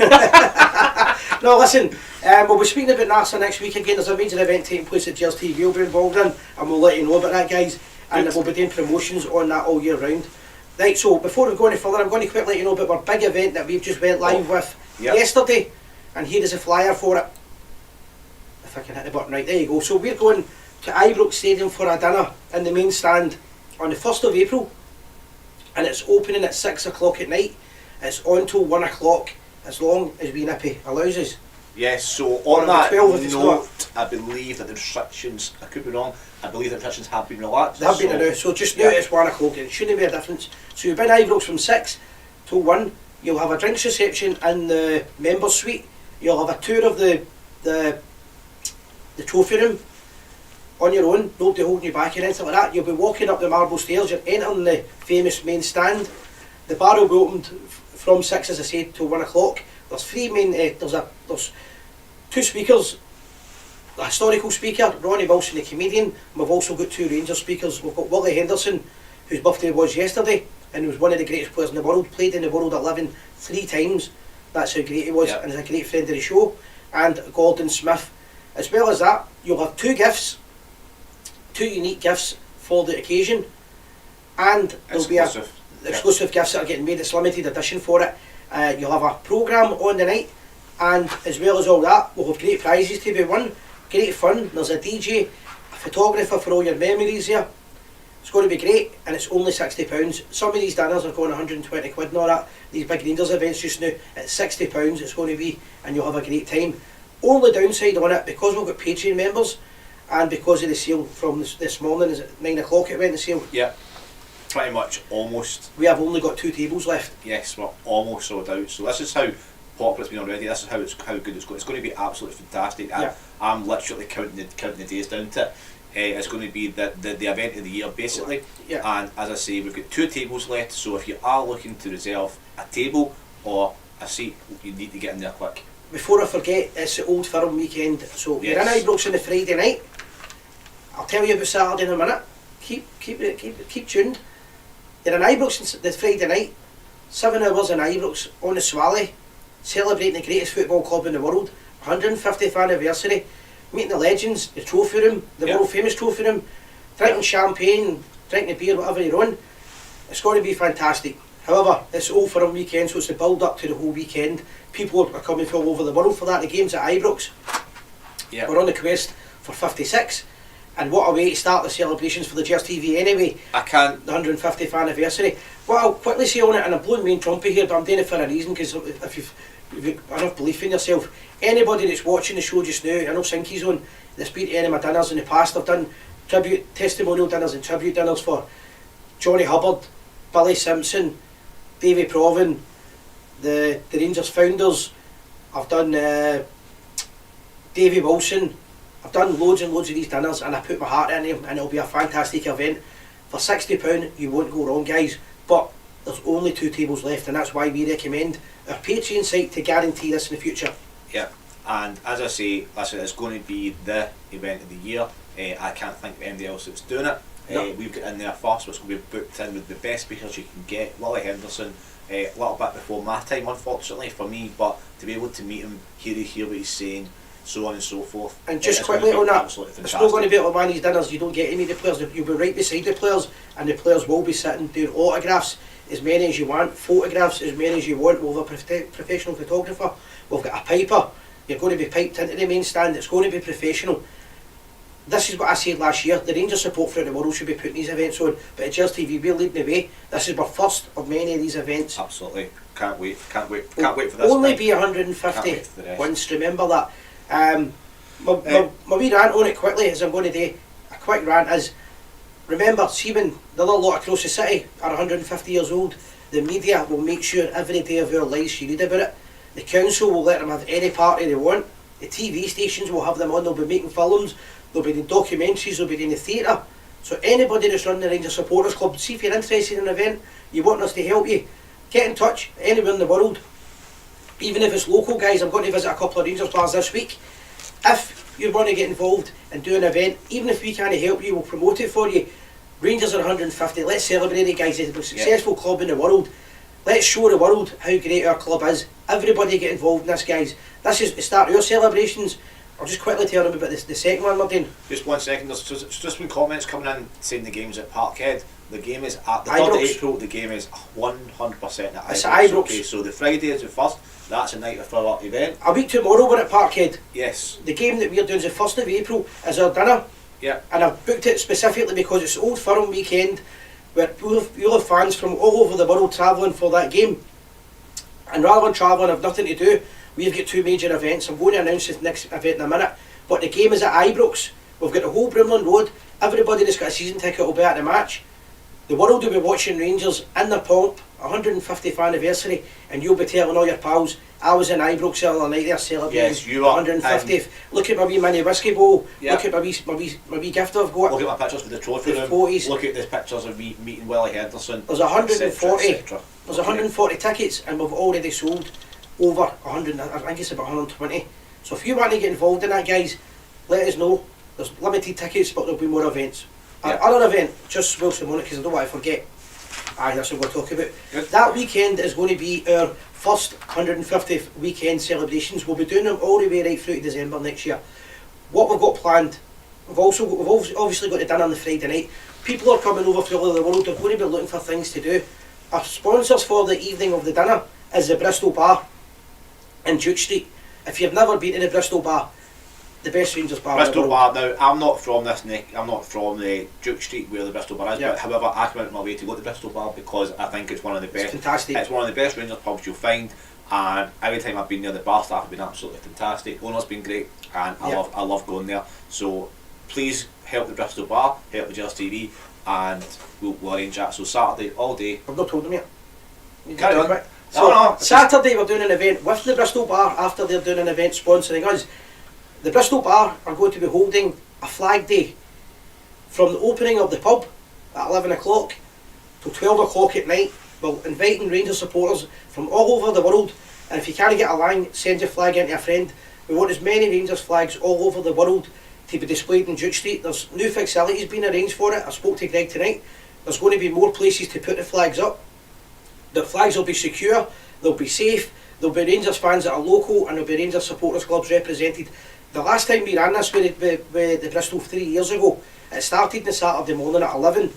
No, listen. We'll be speaking about NASR next week again. There's a major event taking place at Gers TV. We'll be involved in, and we'll let you know about that, guys. And we'll be doing promotions on that all year round. Right. So before we go any further, I'm going to quickly let you know about our big event that we've just went live with yesterday. And here is a flyer for it. If I can hit the button right, there you go. So we're going to Ibrox Stadium for a dinner in the main stand on the 1st of April. And it's opening at 6 o'clock at night. It's on till 1 o'clock, as long as we nippy allows us. Yes, so on that note, I believe that the restrictions, I could be wrong, I believe the restrictions have been relaxed. They have been announced, so just now it's 1 o'clock, it shouldn't be a difference. So you've been Ibrox from 6 till 1, you'll have a drinks reception in the members suite, you'll have a tour of the trophy room on your own, nobody holding you back or anything like that. You'll be walking up the marble stairs, you're entering the famous main stand. The bar will be opened from 6, as I said, till 1 o'clock. There's three main, there's two speakers, a historical speaker, Ronnie Wilson the comedian, and we've also got two Rangers speakers. We've got Willie Henderson, whose birthday was yesterday, and was one of the greatest players in the world, played in the World at 11 3 times. That's how great he was, and is a great friend of the show. And Gordon Smith. As well as that, you'll have two unique gifts for the occasion, and there'll be exclusive gifts that are getting made. It's limited edition for it. You'll have a programme on the night, and as well as all that, we'll have great prizes to be won, great fun. There's a DJ, a photographer for all your memories here. It's going to be great, and it's only £60. Some of these dinners are going 120 quid and all that. These big Rangers events just now, it's £60 it's going to be, and you'll have a great time. Only downside on it, because we've got Patreon members, and because of the sale from this morning, is it 9 o'clock it went the sale? Yeah, pretty much almost. We have only got 2 tables left. Yes, we're almost sold out. So this is how popular it's been already. This is how good it's going. It's going to be absolutely fantastic. I'm literally counting the days down to it. It's going to be the event of the year basically. Yeah. And as I say, we've got 2 tables left. So if you are looking to reserve a table or a seat, you need to get in there quick. Before I forget, it's the Old Firm weekend. So we're in Ibrox on the Friday night. I'll tell you about Saturday in a minute. Keep tuned. You're in Ibrox the Friday night, 7 hours in Ibrox on the Swally, celebrating the greatest football club in the world, 150th anniversary, meeting the legends, the trophy room, the world famous trophy room, drinking champagne, drinking beer, whatever you're on. It's going to be fantastic. However, it's Old Firm weekend, so it's the build up to the whole weekend. People are coming from all over the world for that. The game's at Ibrox. We're on the quest for 56. And what a way to start the celebrations for the Gers TV anyway. I can't. The 150th anniversary. What I'll quickly say on it, and I'm blowing main trumpet here, but I'm doing it for a reason, because if you've got enough belief in yourself, anybody that's watching the show just now, I know Sinky's on, there's been any of my dinners in the past. I've done testimonial dinners and tribute dinners for Johnny Hubbard, Billy Simpson, Davy Provan, the Rangers founders. I've done Davy Wilson. I've done loads and loads of these dinners, and I put my heart in them, and it'll be a fantastic event. For £60 you won't go wrong, guys, but there's only 2 tables left, and that's why we recommend our Patreon site to guarantee this in the future. Yeah, and as I say, it's going to be the event of the year. I can't think of anybody else that's doing it. No. We've got in there first, which will be booked in with the best speakers you can get. Willie Henderson, a little bit before my time, unfortunately for me, but to be able to meet him, hear what he's saying, so on and so forth. And just quickly on that, it's not going to be like one of these dinners, you don't get any of the players, you'll be right beside the players, and the players will be sitting doing autographs, as many as you want, photographs as many as you want. We'll have a professional photographer, we've got a piper, you're going to be piped into the main stand, it's going to be professional. This is what I said last year, the Rangers support throughout the world should be putting these events on, but at Gers TV we're leading the way. This is our first of many of these events. Absolutely, can't wait for this. Only be 150 once, remember that. My wee rant on it quickly, as I'm going to do, a quick rant is, remember, see when the other lot across the city are 150 years old, the media will make sure every day of our lives you read about it. The council will let them have any party they want. The TV stations will have them on, they'll be making films, they'll be doing documentaries, they'll be doing the theatre. So anybody that's running the Rangers Supporters Club, see if you're interested in an event, you want us to help you, get in touch, anywhere in the world. Even if it's local, guys, I'm going to visit a couple of Rangers bars this week. If you want to get involved and do an event, even if we can't help you, we'll promote it for you. Rangers are 150, let's celebrate it, guys. It's the most successful club in the world. Let's show the world how great our club is. Everybody get involved in this, guys. This is the start of your celebrations. I'll just quickly tell them about the second one we're doing. Just 1 second, there's just been comments coming in saying the game's at Parkhead. The game is at the 3rd of April, the game is 100% at Ibrox. Okay, so the Friday is the 1st, that's a night of our event. A week tomorrow we're at Parkhead. Yes. The game that we're doing is the 1st of April, is our dinner. Yeah. And I've booked it specifically because it's Old Firm weekend, where we'll have fans from all over the world travelling for that game. And rather than travelling, I've nothing to do. We've got 2 major events. I'm going to announce this next event in a minute. But the game is at Ibrox. We've got the whole Brimland Road. Everybody that's got a season ticket will be at the match. The world will be watching Rangers in their pomp, 150th anniversary, and you'll be telling all your pals, I was in Ibrox the other night there celebrating, yes, you are, 150th. Look at my wee mini whiskey bowl. Yeah. Look at my wee gift I've got. Look at my pictures with the trophy room. 40s. Look at the pictures of me meeting Willie Henderson. There's 140. Et There's 140 tickets, and we've already sold over 100. I think it's about 120. So if you want to get involved in that, guys, let us know. There's limited tickets, but there'll be more events. Yeah. Another event, just whilst I'm on it, because I don't want to forget. That's what we're talking about. Good. That weekend is going to be our first 150th weekend celebrations. We'll be doing them all the way right through to December next year. What we've got planned, we've obviously got the dinner on the Friday night. People are coming over from all over the world. They're going to be looking for things to do. Our sponsors for the evening of the dinner is the Bristol Bar in Duke Street. If you've never been to the Bristol Bar, the best Rangers bar. Bristol Bar. Now, I'm not from this neck. I'm not from the Duke Street where the Bristol Bar is. Yeah. But however, I come out of my way to go to Bristol Bar because I think it's one of the best. It's fantastic. It's one of the best Rangers pubs you'll find, and every time I've been there, the bar staff have been absolutely fantastic. Owner's been great, and I love going there. So please help the Bristol Bar, help the Gers TV, and we'll arrange that. So Saturday all day. I've not told them yet. Carry on. So Saturday we're doing an event with the Bristol Bar after they're doing an event sponsoring us. The Bristol Bar are going to be holding a flag day from the opening of the pub at 11 o'clock till 12 o'clock at night. We're inviting Rangers supporters from all over the world, and if you can't get a line, send your flag in to a friend. We want as many Rangers flags all over the world to be displayed in Duke Street. There's new facilities being arranged for it. I spoke to Greg tonight. There's going to be more places to put the flags up. The flags will be secure, they'll be safe, there'll be Rangers fans that are local, and there'll be Rangers supporters clubs represented. The last time we ran this with the Bristol 3 years ago, it started on Saturday morning at 11,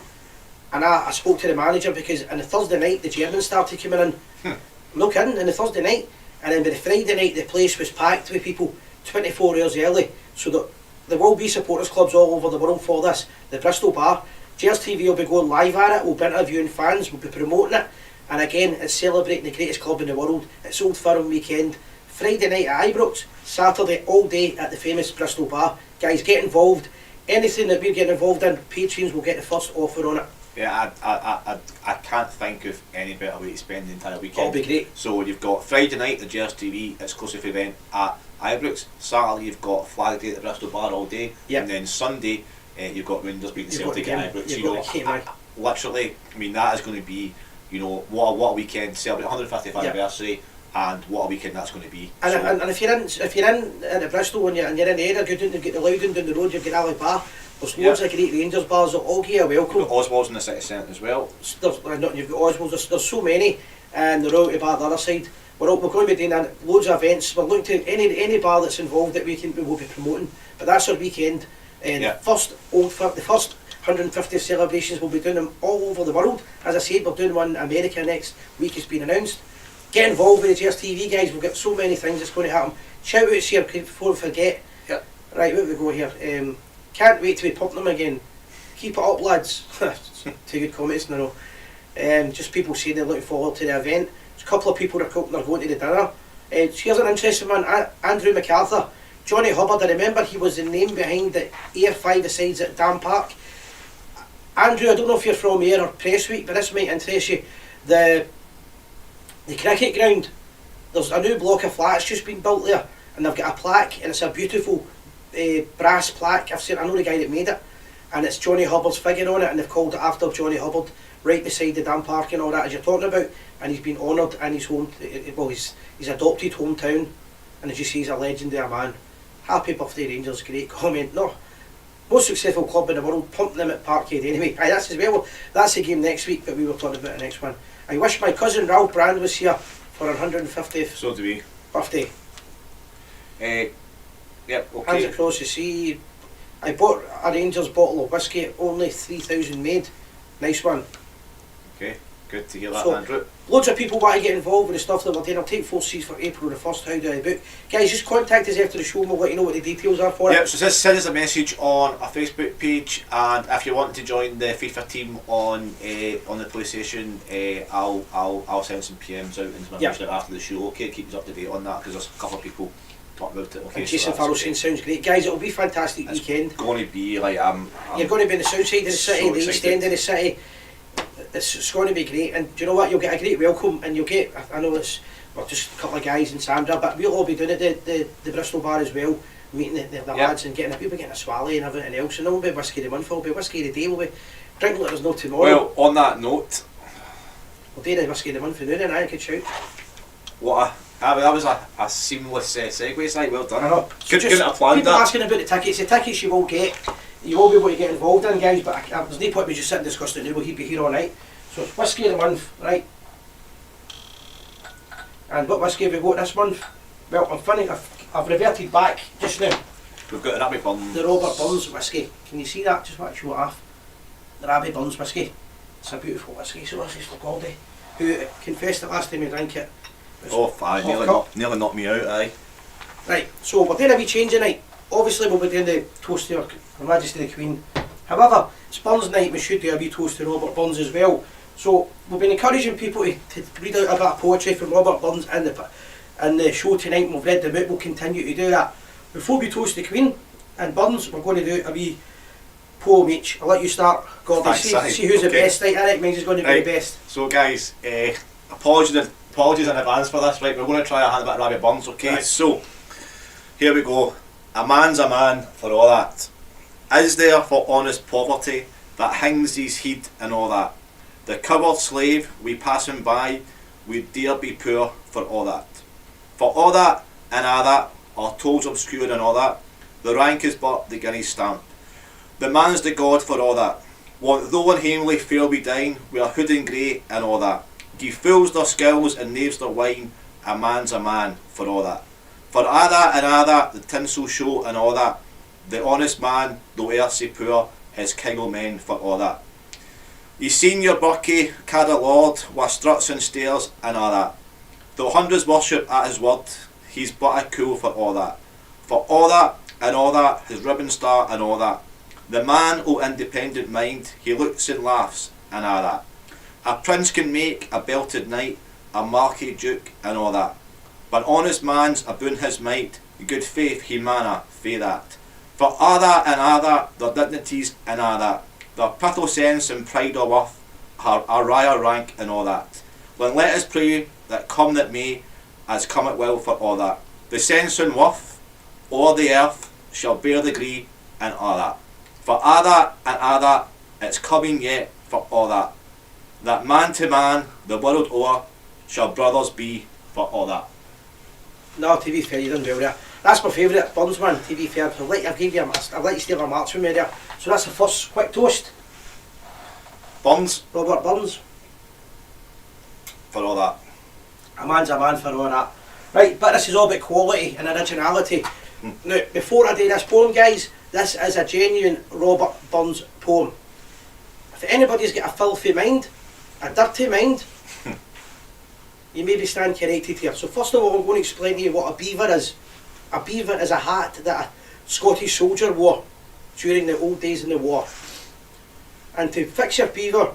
and I spoke to the manager because on the Thursday night the Germans started coming in. I'm not kidding, on the Thursday night, and then by the Friday night the place was packed with people 24 hours early. So that there will be supporters clubs all over the world for this. The Bristol Bar, Gers TV will be going live at it, we'll be interviewing fans, we'll be promoting it, and again it's celebrating the greatest club in the world. It's Old Firm weekend. Friday night at Ibrox, Saturday all day at the famous Bristol Bar. Guys, get involved. Anything that we're getting involved in, patrons will get the first offer on it. Yeah, I can't think of any better way to spend the entire weekend. That'll be great. So you've got Friday night, the Gers TV exclusive event at Ibrox. Saturday you've got Flag Day at the Bristol Bar all day. Yep. And then Sunday you've got Rangers beating You've Celtic got at the Ibrox. game. So You've got the game, literally, I mean, that is going to be, you know, what a weekend, celebrate 150th anniversary, and what a weekend that's going to be. And, so, and if you're in at Bristol and you're in the area, you've got the Loudon down the road, you've got Ali Bar. There's loads of great Rangers bars that all give you a welcome. you've got Oswald's in the city centre as well. You've got Oswald's, there's so many, and they're out to bar the other side. We're going to be doing loads of events. We're looking to any bar that's involved that we will be promoting. But that's our weekend. The first 150th celebrations, we'll be doing them all over the world. As I said, we're doing one in America next week. It's been announced. Get involved with the Gers TV, guys. We've got so many things that's going to happen. Shout outs here before we forget. Yep. Right, where we go here? Can't wait till we pump them again. Keep it up, lads. Two good comments in a row. Just people saying they're looking forward to the event. There's a couple of people that are going to the dinner. Here's an interesting one. Andrew MacArthur. Johnny Hubbard, I remember he was the name behind the Air 5-a-sides at Dam Park. Andrew, I don't know if you're from Ayr or Prestwick, but this might interest you. The cricket ground, there's a new block of flats just been built there, and they've got a plaque, and it's a beautiful brass plaque. I know the guy that made it, and it's Johnny Hubbard's figure on it, and they've called it after Johnny Hubbard, right beside the Dam Park and all that, as you're talking about. And he's been honoured in his his adopted hometown, and as you see, he's a legend of a man. Happy birthday Rangers, great comment. No, most successful club in the world, pumped them at Parkhead anyway. Aye, that's as well. That's the game next week, but we were talking about the next one. I wish my cousin Ralph Brand was here for her 150th So do we. birthday. Yep, Hands okay. across the sea. I bought a Rangers bottle of whiskey, only 3,000 made. Nice one. Okay, good to hear that, So, Andrew. Loads of people want to get involved with the stuff that we're doing. I'll take 4 seats for April the 1st. How do I book? Guys, just contact us after the show and we'll let you know what the details are for Yep, it. so just send us a message on our Facebook page, and if you want to join the FIFA team on the PlayStation, I'll send some PMs out and information out after the show. Okay, keep us up to date on that, because there's a couple of people talking about it. Okay, And Jason Farrell saying sounds great. Guys, it'll be a fantastic weekend. Going to be like You're going to be in the south side of the city, so the east excited. end of the city. It's going to be great, and do you know what? You'll get a great welcome, and you'll get, I know we're just a couple of guys and Sandra, but we'll all be doing it at the Bristol bar as well, meeting the lads and getting people getting a swally and everything else, and it'll be whiskey of the month, it'll be whiskey of the day, we'll be drinking like there's no tomorrow. Well, on that note, We'll do the whiskey of the month for now, then I could shout. that was a seamless segue, site. Well done. I know. So Couldn't have planned people that. asking about the tickets you will get, you will be able to get involved in, guys, but there's no point me just sitting discussing it now, we'll be here all night. So it's whiskey of the month, right? And what whiskey have we got this month? Well, I've reverted back just now. We've got an Abbey Burns. The Robert Burns whiskey. Can you see that? Just want to show it off. The Abbey Burns whiskey. It's a beautiful whiskey. So this is for Goldie, who confessed that last time he drank it. Nearly knocked me out, aye. Right, so we're doing a wee change tonight. Obviously we'll be doing the toast to Her Majesty the Queen. However, it's Burns night, we should do a wee toast to Robert Burns as well. So we've been encouraging people to read out a bit of poetry from Robert Burns in the show tonight, and we've read them out. We'll continue to do that. Before we toast the Queen and Burns, we're going to do a wee poem each. I'll let you start, Gordon. See who's the best. Right, I think mine's going to be the best. So guys, apologies in advance for this, right? We're going to try our hand at Rabbit Burns, okay? Right. So, here we go. A man's a man for all that. Is there for honest poverty that hangs his head and all that? The coward slave we pass him by, we dare be poor for all that. For all that and all that, our toes obscure and all that, the rank is but the guinea's stamp. The man's the god for all that. Want though unhamely fair we dine, we are hood and grey and all that. Give fools their skills and knaves their wine, a man's a man for all that. For all that and all that, the tinsel show and all that, the honest man, though earthly poor, is king o' men for all that. Ye seen your Bucky, cad a lord, with struts and stairs and all that. Though hundreds worship at his word, he's but a cool for all that. For all that and all that, his ribbon star and all that. The man o' independent mind, he looks and laughs and all that. A prince can make a belted knight, a marquis duke and all that. But honest man's aboon his might, good faith he manna fae that. For all that and all that, their dignities and all that, their pithal sense and pride o' worth, her raya rank and all that. Then let us pray that come that may, as come it will for all that. The sense and worth o'er the earth shall bear the gree and all that. For all that and all that, it's coming yet for all that. That man to man, the world o'er, shall brothers be for all that. No, to be fair, you done well there. That's my favourite Burns man, to be fair. I'd like to steal a march from me there. So that's the first quick toast. Burns Robert Burns. for all that. A man's a man for all that. Right, but this is all about quality and originality. Now, before I do this poem, guys, this is a genuine Robert Burns poem. If anybody's got a filthy mind, a dirty mind, you maybe stand corrected here. So first of all, I'm going to explain to you what a beaver is. A beaver is a hat that a Scottish soldier wore during the old days in the war. And to fix your beaver,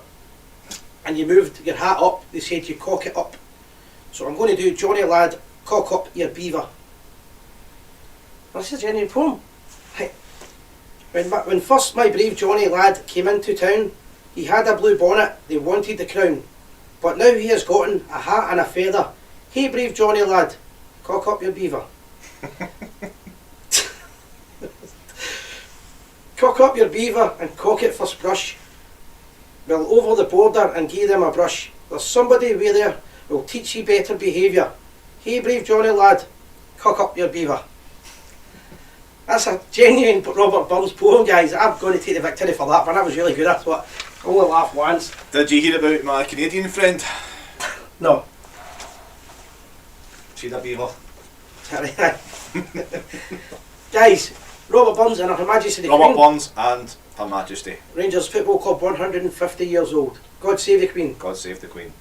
and you moved your hat up, they said you cock it up. So I'm going to do Johnny Lad, cock up your beaver. This is a genuine poem. Right. When first my brave Johnny lad came into town, he had a blue bonnet, they wanted the crown. But now he has gotten a hat and a feather. Hey brave Johnny lad, cock up your beaver. Cock up your beaver and cock it first brush. Well over the border and gie them a brush. There's somebody way there will teach ye better behaviour. Hey brave Johnny lad, cock up your beaver. That's a genuine Robert Burns poem, guys. I'm going to take the victory for that one. That was really good. I thought I only laughed once. Did you hear about my Canadian friend? No. See that beaver? Guys, Robert Burns and Her Majesty the Robert Queen. Burns and Her Majesty. Rangers Football Club, 150 years old. God save the Queen. God save the Queen.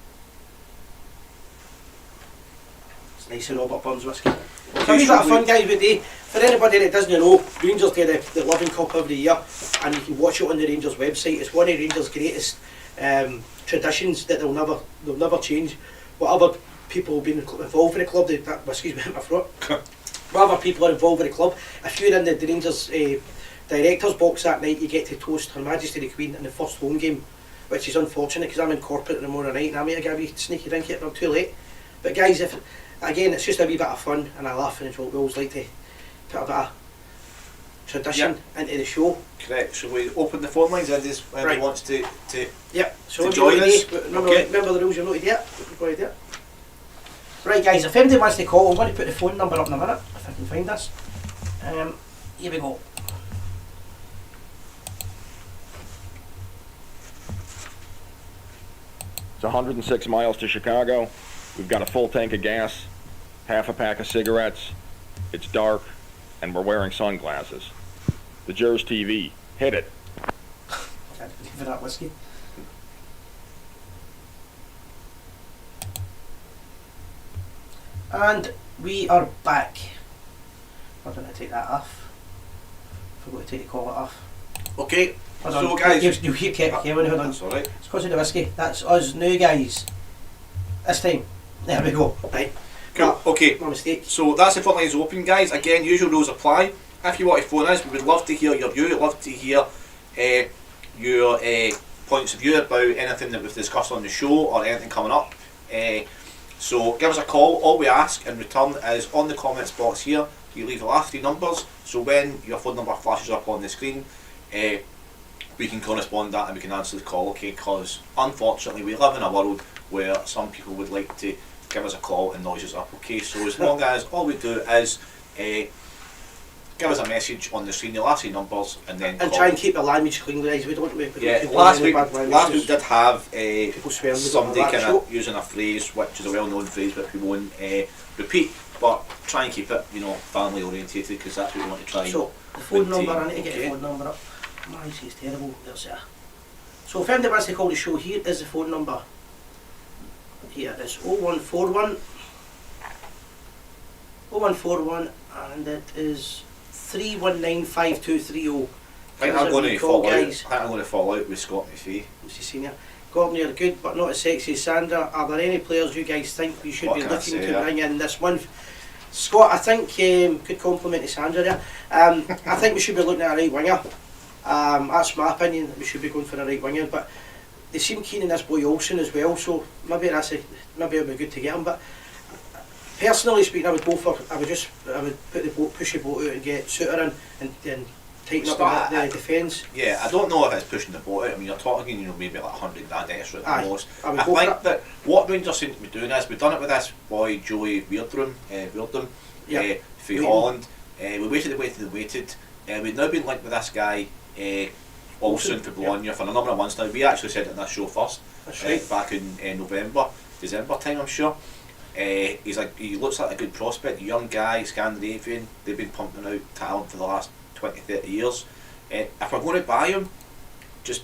It's nice of Robert Burns whiskey. It's a wee bit of fun, guys, with day. For anybody that doesn't know, Rangers do the Loving Cup every year, and you can watch it on the Rangers website. It's one of Rangers' greatest traditions that they'll never change. Whatever people have been involved with the club, that whiskey's went in my throat. Whatever people are involved with the club, if you're in the Rangers director's box that night, you get to toast Her Majesty the Queen in the first home game, which is unfortunate because I'm in corporate tomorrow night and I might get a wee sneaky drink it, but I'm too late. But guys, again, it's just a wee bit of fun and I laugh, and we always like to put a bit of tradition into the show. Correct. So we open the phone lines and this Right. wants to Yep. So to join us. Remember, Okay. remember the rules, you're not idiot. You're idiot. Right, guys, if anybody wants to call, I'm going to put the phone number up in a minute, if I can find this. Here we go. It's 106 miles to Chicago. We've got a full tank of gas, half a pack of cigarettes. It's dark, and we're wearing sunglasses. The Gers TV. Hit it. Can't believe that whiskey. And we are back. I'm going to take that off. Forgot to take the collar off. Okay. Hold So on. guys, You keep Kevin, hold on. that's alright. It's because of the whiskey. That's us new guys. This time. There we go. Right. Cool. Okay. My mistake. So that's the phone lines open, guys. Again, usual rules apply. If you want to phone us, we would love to hear your view. We'd love to hear your points of view about anything that we've discussed on the show or anything coming up. So give us a call. All we ask in return is on the comments box here, you leave the last 3 numbers. So when your phone number flashes up on the screen, we can correspond that and we can answer the call. Okay? Because unfortunately, we live in a world where some people would like to give us a call and noise us up. Okay, so as long as all we do is give us a message on the screen, the last 3 numbers, and then And call. try and keep the language clean, guys. We don't make Yeah, people last any week bad language. last week did have People swearing. We don't somebody have that kind of show. using a phrase which is a well-known phrase but people won't repeat. But try and keep it, family orientated because that's what we want to try. So the phone maintain. number, I need to get Okay. the phone number up. My eyes is terrible. There's it. So if anybody wants to call the show, here is the phone number. Here it is 0141 0141 and it is 3195230. I think I'm going to fall out. I think I'm going to fall out with Scott McPhee. What's he senior? Gordon, you're good but not as sexy as Sandra. Are there any players you guys think we should What be can I looking say, to yeah? bring in this month? Scott, I think, good compliment to Sandra there. I think we should be looking at a right winger. That's my opinion, we should be going for a right winger, but they seem keen on this boy Olsen as well, so maybe maybe it would be good to get him. But personally speaking, I would go for, I would push the boat out and get Suter in and tighten up the defence. Yeah, I don't know if it's pushing the boat out. I mean, you're talking, maybe like 100 grand extra at the Aye, most. I would I go for think it. that what Rangers seem to be doing is we've done it with this boy Joey Weirdum, Yep. for Waiting. Holland. We waited. We've now been linked with this guy Olsen for Bologna for a number of months now. We actually said it in this show first, That's right. back in December time, I'm sure. He looks like a good prospect, a young guy, Scandinavian. They've been pumping out talent for the last 20-30 years. If we're going to buy him, just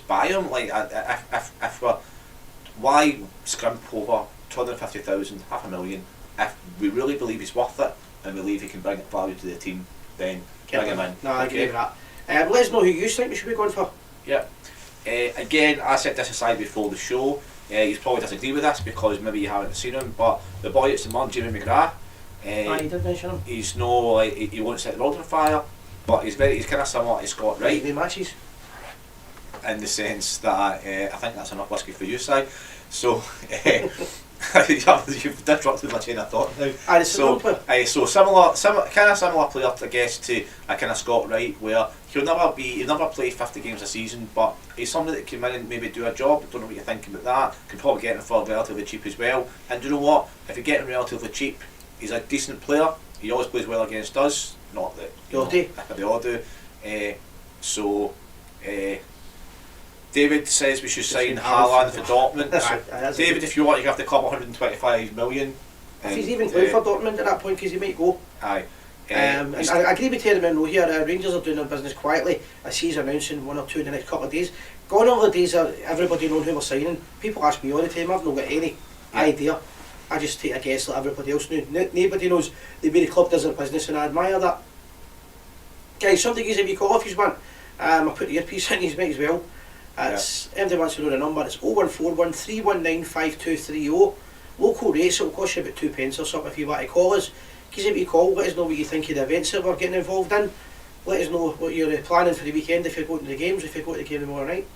buy him. Like if we're, why scrimp over 250,000, $500,000? If we really believe he's worth it and believe he can bring value to the team, then bring him in. No, I agree with that. Let us know who you think we should be going for. Yeah. Again, I set this aside before the show. You probably disagree with this because maybe you haven't seen him, but the boy at St Mirren, Jamie McGrath, He did mention him. He's no like he won't set the world on fire, but he's kind of similar to Scott Wright The matches. in the sense that I think that's enough whiskey for you, Si. So you've disrupted my chain of thought now. So similar player, I guess, to a kind of Scott Wright, where he'll never play 50 games a season, but he's somebody that can come in and maybe do a job. Don't know what you're thinking about that. Can probably get him for relatively cheap as well. And do you know what? If you get him relatively cheap, he's a decent player. He always plays well against us. Not that they all do. David says we should sign Haaland for Dortmund. David, if you want, you have to club 125 million. If he's even playing for Dortmund at that point, because he might go. Aye. And I agree with Terry Monroe here. Rangers are doing their business quietly. I see he's announcing 1 or 2 in the next couple of days. Gone are the days of everybody knowing who we're signing. People ask me all the time. I've not got any idea. I just take a guess like everybody else knew. Nobody knows the way the club does their business, and I admire that. Guys, something gives a wee call if you want. I put the earpiece in, you might as well. It's MD wants to know the number. It's 0141 319 5230. Local rates, it'll cost you about 2 pence or something if you want to call us. Give us a wee call, let us know what you think of the events that we're getting involved in. Let us know what you're planning for the weekend, if you're going to the games, if you're going to the game tomorrow night,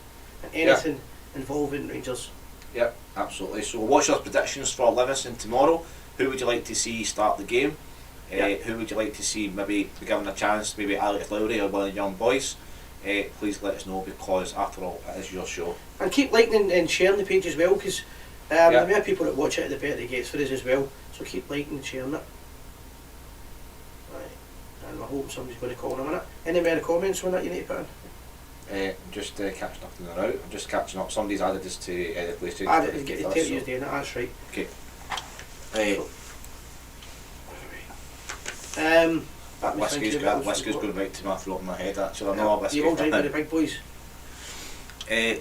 and anything involving Rangers. Yep, absolutely. So what's your predictions for Livingston tomorrow? Who would you like to see start the game? Who would you like to see maybe be given a chance, maybe Alex Lowry or one of the young boys? Please let us know, because after all, it is your show. And keep liking and sharing the page as well, because the more people that watch it, the better it gets for us as well. So keep liking and sharing it. Right. And I hope somebody's going to call in a minute. Any more comments on that you need to put in? Just catching up in and out. I'm just catching up. Somebody's added this to the PlayStation. Get the 10 years doing it, that's right. Okay. Whiskey's going right to my throat and my head, actually. I know a whiskey. You all drink with the big boys.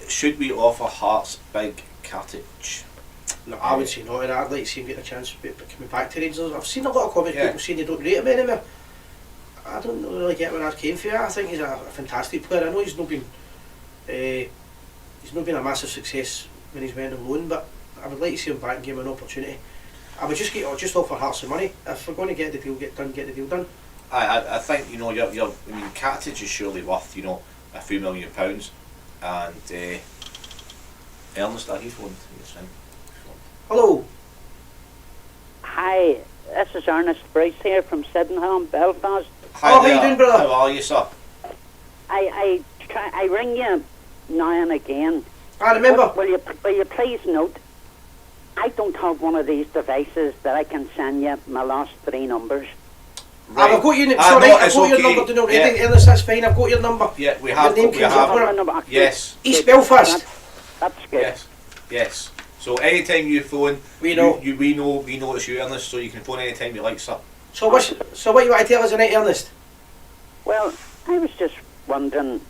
Should we offer Hearts big cartage? No, I would say no. I'd like to see him get a chance coming back to Rangers. I've seen a lot of comments people saying they don't rate him anymore. I don't really get where that came from. I think he's a fantastic player. I know he's not been a massive success when he's went on loan, but I would like to see him back and give him an opportunity. I would just offer Hearts some money. If we're going to get the deal get the deal done. I think cartage is surely worth a few £1,000,000, and Ernest, he's phoned. Hello. Hi, this is Ernest Bryce here from Sydenham, Belfast. Hi how you doing, brother? How are you, sir? I ring you now and again. I remember. Will you please note, I don't have one of these devices that I can send you my last 3 numbers. Right. I've got your I've got your number to know already. Ernest, that's fine. I've got your number. Yeah, we have. Your name comes up on it. Yes. East Belfast. That's good. Yes. So anytime you phone, we know it's you, Ernest. So you can phone anytime you like, sir. So what you want to tell us tonight, Ernest? Well, I was just wondering,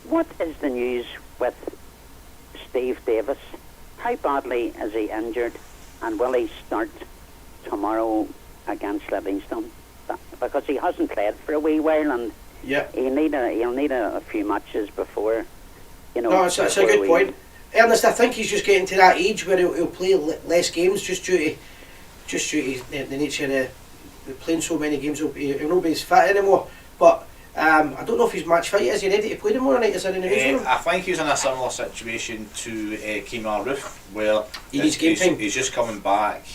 what is the news with Steve Davis? How badly is he injured, and will he start tomorrow against Livingston? Because he hasn't played for a wee while, and he'll need a few matches before. No, it's a good point. Ernest, I think he's just getting to that age where he'll play less games just due to the nature of playing so many games. He'll not be as fit anymore. But I don't know if he's match fit. Is he ready to play tomorrow night? Is there any news on him? I think he's in a similar situation to Kemar Roof, where he needs game time. He's just coming back.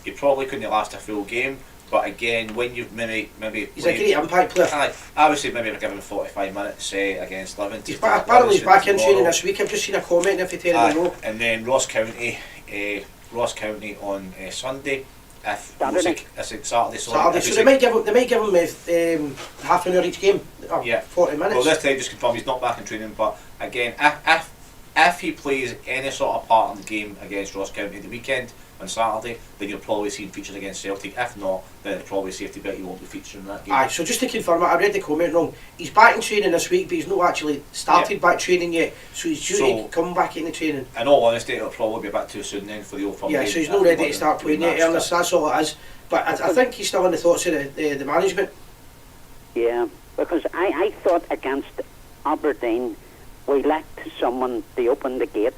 He probably couldn't last a full game. But again, when you've maybe he's a great impact player. I would say maybe give him 45 minutes against Livingston. Apparently he's back in training this week. I've just seen a comment if you tell me no. And then Ross County on Sunday. Saturday. Saturday. So they might give him half an hour each game. 40 minutes. Well, this time just confirm he's not back in training. But again, if he plays any sort of part in the game against Ross County the weekend on Saturday, then you'll probably see him featured against Celtic. If not, then it's probably safety bet he won't be featured in that game. Aye, so just to confirm it, I read the comment wrong. He's back in training this week, but he's not actually started back training yet, so he's due to come back into training. In all honesty, it'll probably be a bit too soon then for the Old Firm game. So he's not ready to start playing yet, Ernest, that's all it is. But I think he's still in the thoughts of the management. Yeah, because I thought against Aberdeen, we lacked someone to open the gates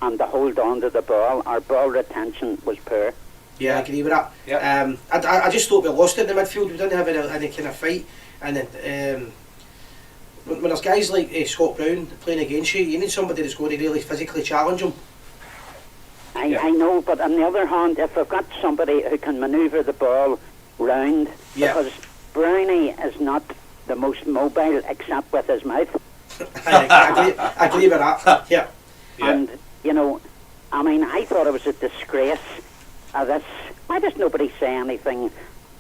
and to hold on to the ball. Our ball retention was poor. Yeah, I agree with that. Yeah. I just thought we lost it in the midfield. We didn't have any kind of fight. And then when there's guys like Scott Brown playing against you, you need somebody that's going to really physically challenge them. I know, but on the other hand, if I've got somebody who can manoeuvre the ball round, because Brownie is not the most mobile except with his mouth. I agree with that. Yeah. And, you know, I mean, I thought it was a disgrace of this. Why does nobody say anything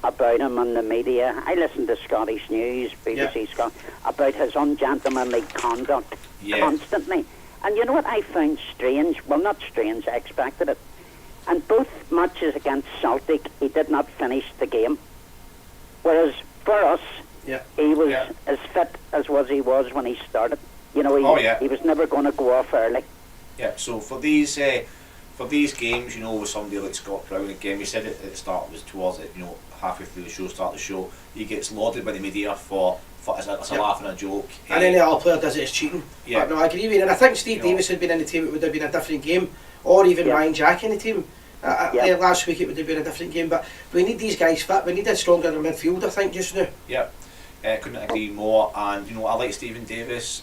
about him on the media? I listen to Scottish News, BBC Scott, about his ungentlemanly conduct constantly. And you know what I found strange? Well, not strange, I expected it. And both matches against Celtic, he did not finish the game. Whereas for us, he was as fit as he was when he started. You know, he was never going to go off early. Yeah, so for these games, you know, with somebody like Scott Brown, again, we said it at the start, was towards it, you know, halfway through the show, start the show, he gets lauded by the media for as a laugh and a joke. And any other player does it as cheating. Yeah. But no, I agree with you. And I think Steve Davis had been in the team, it would have been a different game. Or even Ryan Jack in the team. Last week it would have been a different game. But we need these guys fit. We need a stronger midfield, I think, just now. Yeah. Couldn't agree more. And, you know, I like Stephen Davis.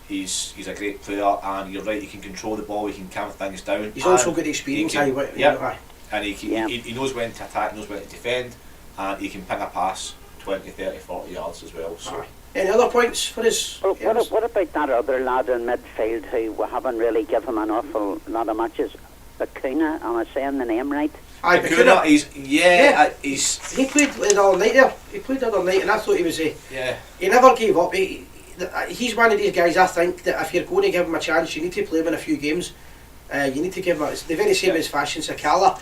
He's a great player, and you're right, he can control the ball, he can calm things down. He's also got experience. And he knows when to attack, knows when to defend, and he can ping a pass 20, 30, 40 yards as well. So. Any other points for this? Well, what about that other lad in midfield who we haven't really given him an awful lot of matches? Bakuna, am I saying the name right? Bakuna, he played the other night there. He played the other night, and I thought he was he never gave up. He's one of these guys, I think, that if you're going to give him a chance, you need to play him in a few games. You need to give him, it's the very same as Fashion Sakala.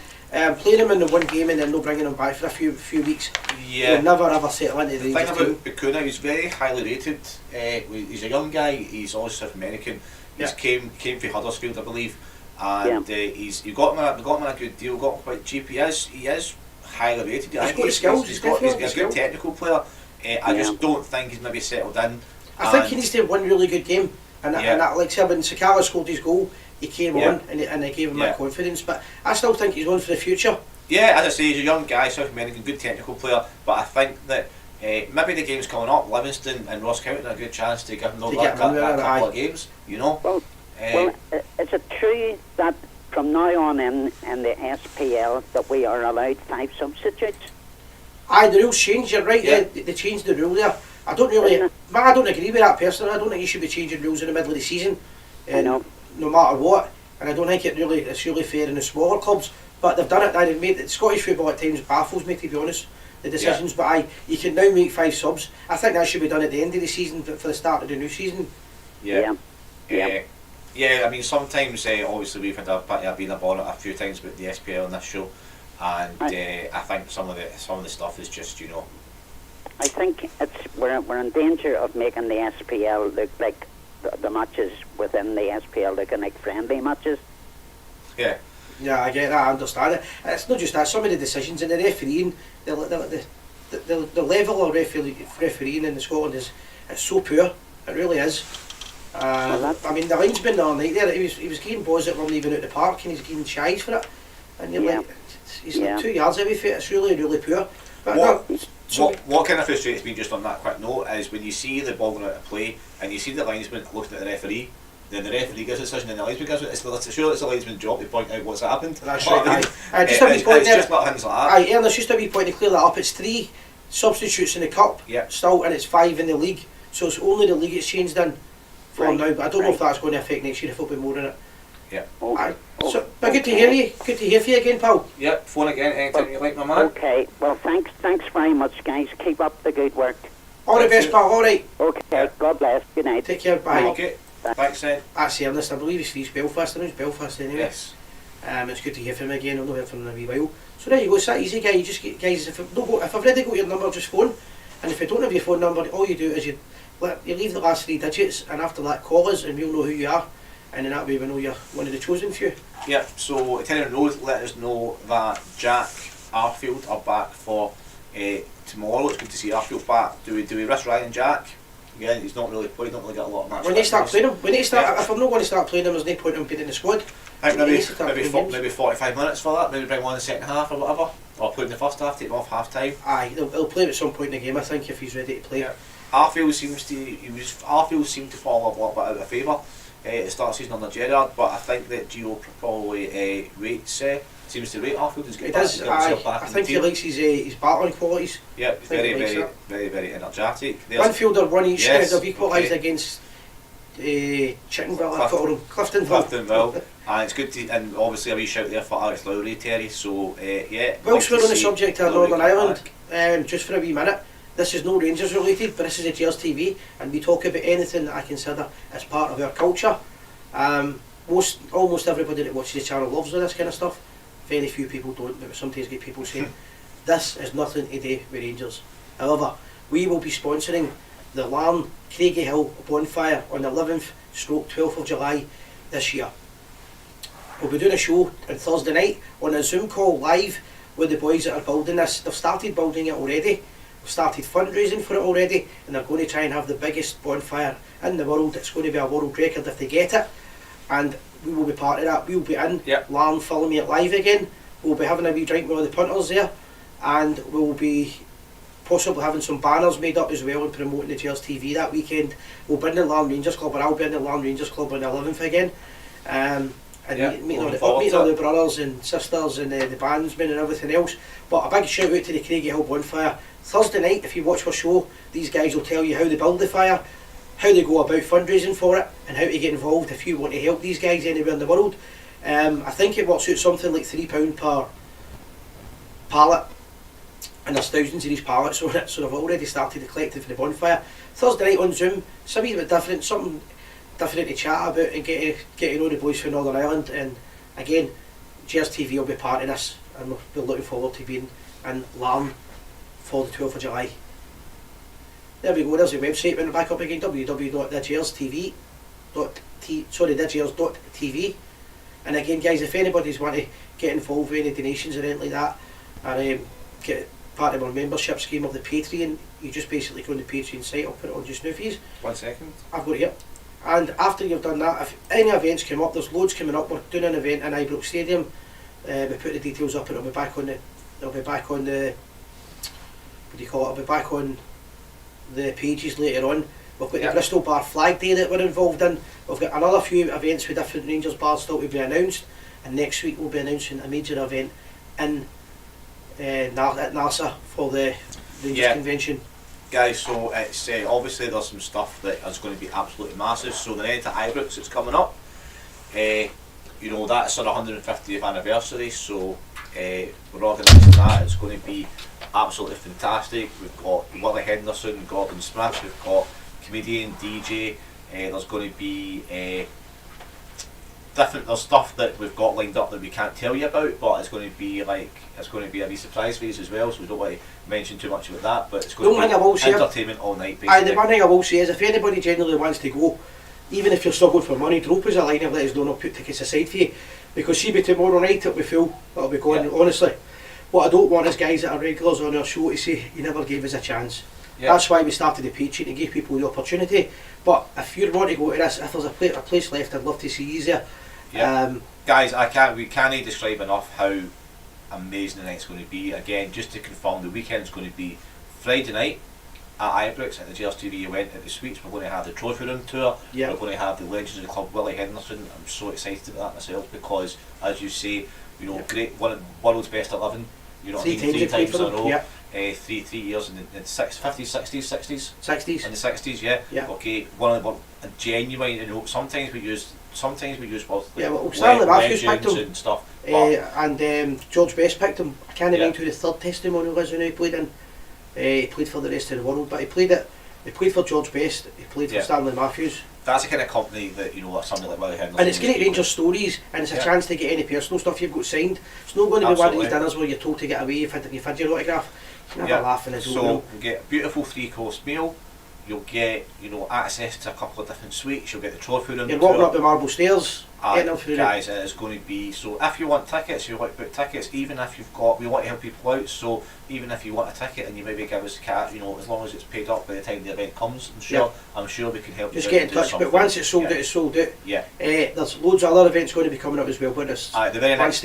Playing him in the one game and then no bringing him back for a few weeks. He'll never ever settle into the thing about Bakuna, he's very highly rated. He's a young guy, he's also South American. He's came from Huddersfield, I believe. And he got him in a good deal, got him quite cheap. He is highly rated. He's got skills. He's a good technical player. I just don't think he's maybe settled in. I think he needs to have one really good game, and that, like I said, when Sakala scored his goal, he came on and they gave him that confidence. But I still think he's on for the future. Yeah, as I say, he's a young guy, South American, good technical player. But I think that maybe the game's coming up, Livingston and Ross County are a good chance to give him that couple of games. You know. Well, is it true that from now on in the SPL that we are allowed 5 substitutes? Aye, the rules changed. You're right. Yeah. They changed the rule there. I don't agree with that personally. I don't think you should be changing rules in the middle of the season, no matter what. And I don't think it's really fair in the smaller clubs. But they've done it. They've made it. Scottish football at times baffles me, to be honest, the decisions. But you can now make 5 subs. I think that should be done at the end of the season for the start of the new season. Yeah. I mean, sometimes obviously we've had a been about it a few times with the SPL on this show, and I think some of the stuff is just, you know. I think we're in danger of making the SPL look like the matches within the SPL looking like friendly matches. Yeah. Yeah, I get that. I understand it. It's not just that. Some of the decisions in the refereeing, the level of refereeing in Scotland is so poor. It really is. I mean, the linesman the other night there, he was getting balls that weren't even out the park, and he's getting shies for it. And you're like, he's like 2 yards away from it. It's really, really poor. But what kind of frustrates me, just on that quick note, is when you see the ball going out of play and you see the linesman looking at the referee, then the referee gives a decision and the linesman gives it. It's the linesman's job to point out what's happened. That's right. It's just little things like that. There's just a wee point to clear that up. It's 3 substitutes in the cup still, and it's 5 in the league. So it's only the league it's changed in for now. But I don't know if that's going to affect next year, if there'll be more in it. Yeah. But good to hear you. Good to hear from you again, pal. Yep, phone again anytime you like, my man. Okay, well, thanks very much, guys. Keep up the good work. All the best, pal. All right. Okay, God bless. Good night. Take care. Bye. Okay. Thanks, Ed. That's Ernest. I believe he's Belfast. I know he's Belfast anyway. Yes. It's good to hear from him again. I've not heard from him in a wee while. So there you go. It's that easy, guy. You just get, guys. If I've already got your number, just phone. And if you don't have your phone number, all you do is you leave the last 3 digits, and after that, call us, and we'll know who you are. And in that way we know you're one of the chosen few. Yeah, so Tenant Road let us know that Jack Arfield are back for tomorrow. It's good to see Arfield back. Do we risk Ryan Jack? again, he's not really got a lot of match. We need to start playing him. We need to start. Yeah. If I'm not going to start playing him, there's no point in being in the squad. I think We need to start playing games. maybe 45 minutes for that. Maybe bring one in the second half or whatever, or put in the first half, take him off half time. Aye, he'll play him at some point in the game. I think if he's ready to play. Yeah. Arfield seemed to fall a little bit out of favour at the start of the season under Gerrard, but I think that Gio probably seems to rate Arfield. He does. I think he likes his battling qualities. Yeah, very energetic. There's One one each. Yes, They've equalised okay. against Cliftonville. And it's good to, and obviously a wee shout there for Alex Lowry, Terry. So yeah. Whilst we're on the subject of Lowry Northern come Ireland, back. just for a wee minute, this is no Rangers related, but this is a Gers TV, and we talk about anything that I consider as part of our culture. Almost everybody that watches the channel loves all this kind of stuff. Very few people don't, but sometimes get people saying this is nothing to do with Rangers. However, we will be sponsoring the Larne Craigie bonfire on the 11th/12th of July this year. We'll be doing a show on Thursday night on a Zoom call live with the boys that are building this. They've started building it already. We've started fundraising for it already, and they're going to try and have the biggest bonfire in the world. It's going to be a world record if they get it, and we will be part of that. We'll be in Larne filming it live again. We'll be having a wee drink with all the punters there, and we'll be possibly having some banners made up as well and promoting the Gers TV that weekend. We'll be in the Larne Rangers Club, or I'll be in the Larne Rangers Club on the 11th again. Meeting all the brothers and sisters and the bandsmen and everything else. But a big shout out to the Craigie Hill bonfire. Thursday night, if you watch our show, these guys will tell you how they build the fire, how they go about fundraising for it, and how to get involved if you want to help these guys anywhere in the world. I think it works out something like £3 per pallet, and there's thousands of these pallets on it, so they've already started the collecting for the bonfire. Thursday night on Zoom, something a bit different, something different to chat about and get to know the boys from Northern Ireland. And again, Gers TV will be part of this, and we're looking forward to being in Larne for the 12th of July. There we go, there's the website, went back up again, www.thegers.tv. And again guys, if anybody's want to get involved with any donations or anything like that, or get part of our membership scheme of the Patreon, you just basically go on the Patreon site. I'll put it on just now for you. 1 second. I've got it here. And after you've done that, if any events come up, there's loads coming up. We're doing an event in Ibrox Stadium. We put the details up, and it'll be back on the it'll be back on the pages later on. We've got the Bristol Bar Flag Day that we're involved in. We've got another few events with different Rangers bars still to be announced, and next week we'll be announcing a major event in at NASR for the Rangers Convention. Guys, so it's obviously there's some stuff that is going to be absolutely massive. So the night at Ibrox that's coming up, you know, that's our 150th anniversary, so we're organising that. It's going to be absolutely fantastic. We've got Willie Henderson, Gordon Smith, we've got comedian, DJ, there's going to be there's stuff that we've got lined up that we can't tell you about, but it's going to be a wee surprise for you as well, so we don't want to mention too much about that, but it's going to be entertainment all night basically. The one thing I will say is, if anybody genuinely wants to go, even if you're struggling for money, drop us a line and let us know, and I'll put tickets aside for you, because see, by tomorrow night it'll be full, it'll be going, honestly. What I don't want is guys that are regulars on our show to say, you never gave us a chance. That's why we started the Patreon, to give people the opportunity. But if you want to go to this, if there's a place left, I'd love to see you there. Guys, we can't describe enough how amazing the night's going to be. Again, just to confirm, the weekend's going to be Friday night at Ibrox at the Gers TV event at the Suites. We're going to have the trophy room tour. We're going to have the legends of the club, Willie Henderson. I'm so excited about that myself, because as you say, you know, great, one of the world's best 11. You know what I mean? 3 times in a row. 3 years in the 50s, 60s, 60s. In the 60s, Okay, one of the genuine. You know, sometimes we use both. Stanley Matthews picked him and stuff. and George Best picked him. I can't remember who the third testimonial was when he played in. He played for the rest of the world, but he played for George Best. He played for Stanley Matthews. That's the kind of company that, you know, somebody like Willie Henderson. And it's great Rangers stories, and it's a chance to get any personal stuff you've got signed. It's not going to be one of these dinners where you're told to get away, you've had your autograph. You can have a laugh in his own. So we get a beautiful 3-course meal. you'll get, you know, access to a couple of different suites. You'll get the trophy room. You're walking up the marble stairs, getting up through guys, it is going to be, so if you want tickets, you want to book tickets, even if you've got, we want to help people out, so even if you want a ticket and you maybe give us a cat, you know, as long as it's paid up by the time the event comes, I'm sure we can help just you. Just get in touch, but once it's sold out, it's sold out. There's loads of other events going to be coming up as well, but it's the very next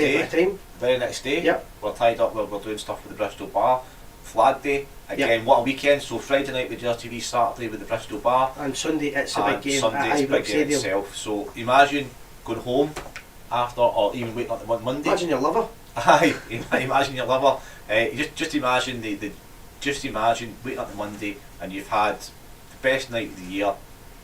day, Yep. we're tied up, we're doing stuff with the Bristol Bar, Flag Day, again, what a weekend, so Friday night with Gers TV, Saturday with the Bristol Bar, and Sunday it's a big game Sunday at it's a big game itself, so imagine going home after, or even waiting up the Monday. Imagine your lover. Aye, imagine your lover. Just imagine just imagine waiting up the Monday and you've had the best night of the year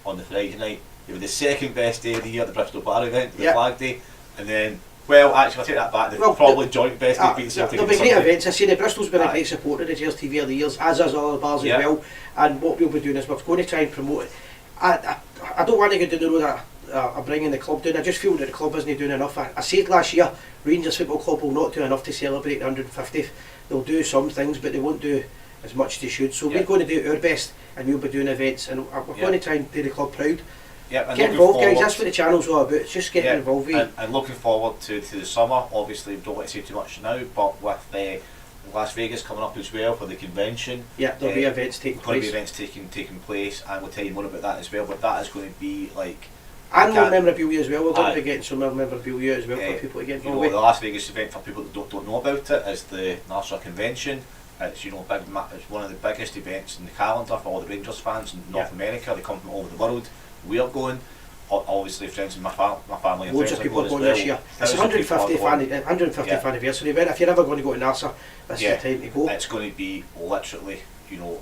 on the Friday night. You had the second best day of the year at the Bristol Bar event, the Flag Day, and then, well, actually, I'll take that back. Probably joint best day beating Celtic. There'll be great events. I say the Bristol's been a great supporter of the Gers TV over the years, as has all the bars as well. And what we'll be doing is we're going to try and promote it. I don't want to go down the road that I'm bringing the club down. I just feel that the club isn't doing enough. I said last year, Rangers Football Club will not do enough to celebrate the 150th. They'll do some things, but they won't do as much as they should. So we're going to do our best, and we'll be doing events, and we're going to try and do the club proud. And get involved, guys. That's what the channel's all about. It's just getting involved. And looking forward to the summer. Obviously, we don't want to say too much now, but with Las Vegas coming up as well for the convention. There'll be events taking place. There'll be events taking place, and we'll tell you more about that as well. But that is going to be like. And more memorabilia as well. We're going to be getting some memorabilia as well for people to get involved with. The Las Vegas event, for people that don't know about it, is the NASR Convention. It's it's one of the biggest events in the calendar for all the Rangers fans in North America. They come from all over the world. We are going. Obviously, friends and my family and loads friends of people are are going well. this year. It's 150th anniversary event. If you're ever going to go to NASR, this is the time to go. It's going to be literally, you know,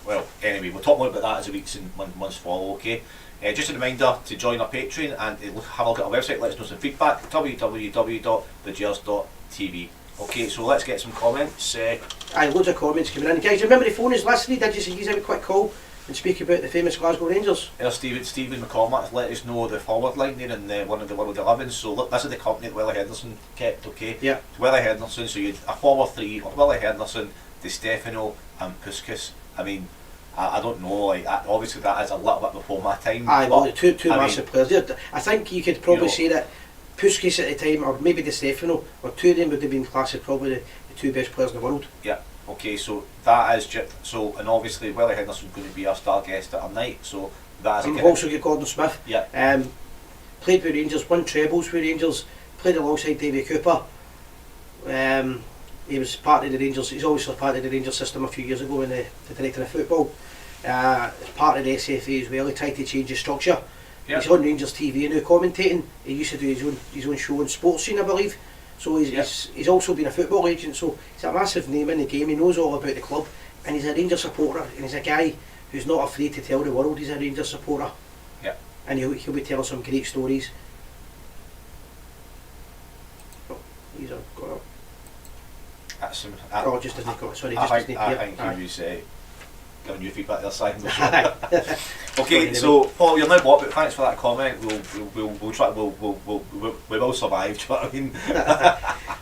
well, anyway, we'll talk more about that as the weeks and months follow, okay? Just a reminder to join our Patreon and have a look at our website, let us know some feedback, www.thegers.tv. Okay, so let's get some comments. Loads of comments coming in. Guys, remember the phone is listening. Did you see a quick call and speak about the famous Glasgow Rangers? Stephen McCormack let us know the forward line there in one of the World 11s. So look, this is the company that Willie Henderson kept, okay? Yeah. Willie Henderson, so you had a forward three of Willie Henderson, Di Stefano and Puskas. I mean, I don't know, like, obviously that is a little bit before my time. Well, two massive players. I think you could probably say that Puskas at the time, or maybe Di Stefano, or two of them would have been classed as probably the two best players in the world. Yeah. Okay, so that is just and obviously Willie Henderson's going to be our star guest at our night. So that is. We've also got Gordon Smith. Yeah. Played with Rangers, won trebles with Rangers. Played alongside Davy Cooper. He was part of the Rangers. He's obviously part of the Rangers system a few years ago in the director of football. Part of the SFA as well. He tried to change the structure. Yep. He's on Rangers TV now commentating. He used to do his own show on Sports Scene, I believe. So he's also been a football agent. So he's a massive name in the game. He knows all about the club, and he's a Rangers supporter. And he's a guy who's not afraid to tell the world he's a Rangers supporter. Yeah. And he'll be telling some great stories. Oh, he's got up. That's Just doesn't got. Sorry, I think he was giving you feedback the other side of the show. Okay, so Paul, you're now bought, but thanks for that comment. We'll try. We will survive. Do you know what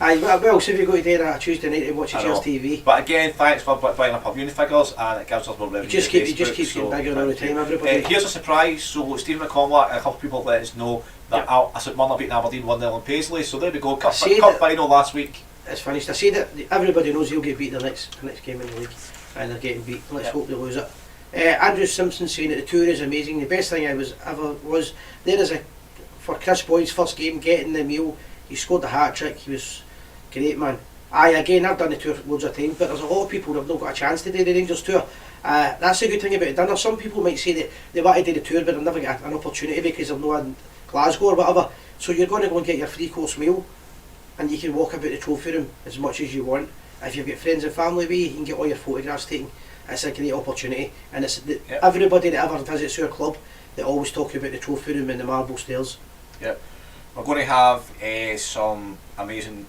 I mean? Well, so if you go to there on a Tuesday night and watch Gers TV. But again, thanks for buying up our viewing figures, and it gives us more revenue. It just keeps getting bigger all the time. Everybody. Here's a surprise. So Stephen McCormack and a couple of people let us know that I said Murner beating Aberdeen 1-0 on Paisley. So there we go. Cup final last week. It's finished. I say that everybody knows he'll get beat the next game in the league, and they're getting beat. Let's hope they lose it. Andrew Simpson saying that the tour is amazing. The best thing I was there is for Chris Boyd's first game getting the meal. He scored the hat trick. He was great, man. Again, I've done the tour loads of times, but there's a lot of people who have not got a chance to do the Rangers tour. That's a good thing about it. Dinner. Some people might say that they want to do the tour, but they'll never get an opportunity because they're not in Glasgow or whatever. So you're going to go and get your 3-course meal, and you can walk about the trophy room as much as you want. If you've got friends and family with you, you can get all your photographs taken. It's a great opportunity, and it's everybody that ever visits our club, they always talk about the trophy room and the marble stairs. Yep. We're going to have some amazing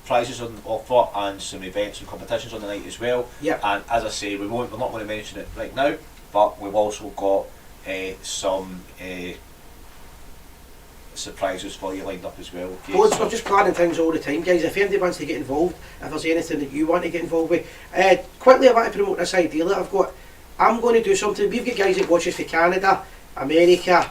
prizes on offer and some events and competitions on the night as well. Yep. And as I say, we're not going to mention it right now, but we've also got some surprises for you lined up as well. Okay, we're just planning things all the time, guys. If anybody wants to get involved, if there's anything that you want to get involved with, quickly I want to promote this idea that I've got. I'm going to do something. We've got guys that watch us for Canada, America.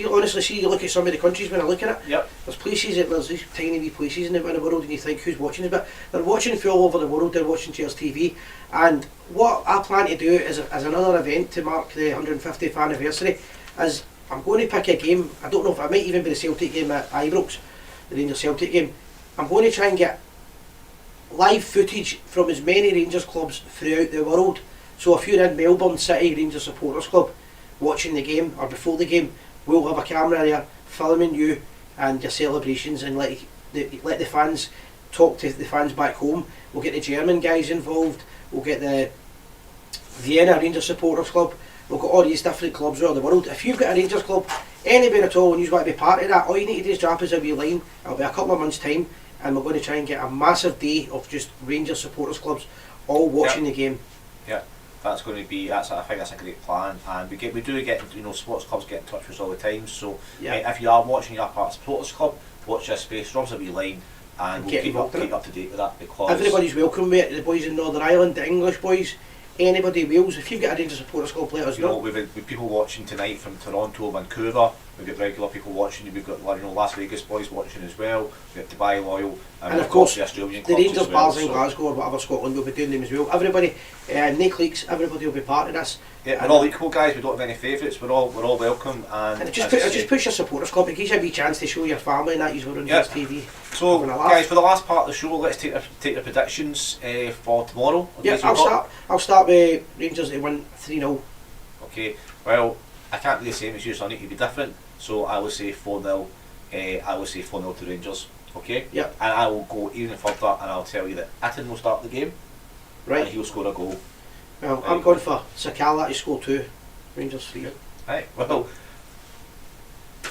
Honestly, see, you look at some of the countries when I look at it. Yep. There's places there's these tiny wee places in the world, and you think who's watching us, but they're watching from all over the world. They're watching Gers TV, and what I plan to do as another event to mark the 150th anniversary is I'm going to pick a game. I don't know if it might even be the Celtic game at Ibrox, the Rangers Celtic game. I'm going to try and get live footage from as many Rangers clubs throughout the world. So if you're in Melbourne City Rangers Supporters Club watching the game or before the game, we'll have a camera there filming you and your celebrations, and let the fans talk to the fans back home. We'll get the German guys involved, we'll get the Vienna Rangers Supporters Club, we've got all these different clubs around the world. If you've got a Rangers club, anybody at all, and you want to be part of that, all you need to do is drop us a wee line. It'll be a couple of months' time, and we're going to try and get a massive day of just Rangers Supporters Clubs all watching the game. Yeah, that's going to be. I think that's a great plan, and we do get sports clubs get in touch with us all the time. So if you are watching, you're part of a supporters club, watch this space, drop us a wee line, and we'll keep up to date with that, because everybody's welcome, mate. The boys in Northern Ireland, the English boys, anybody Wales. If you've got a Rangers Supporters Club, let us know. We've people watching tonight from Toronto, Vancouver. We've got regular people watching. We've got Las Vegas boys watching as well. We've got Dubai Loyal, and of course the Australian the clubs Rangers as well, bars in Glasgow or whatever Scotland will be doing them as well. Everybody, Nick Leaks, everybody will be part of this. Yeah, we're all equal, guys. We don't have any favourites. We're all welcome, and it just push your supporters club. It gives you a wee chance to show your family and that you're on Gers TV. So guys, for the last part of the show, let's take the predictions for tomorrow. Okay, yeah, I'll start with Rangers to win 3-0. Okay, well, I can't be the same as you, so I need to be different. So I will say 4-0. I will say 4-0 to Rangers. Okay. Yep. And I will go even further, and I'll tell you that Itten will start the game. Right. And he'll score a goal. Well, I'm going for Sakala to score 2. Rangers 3. Right. Well.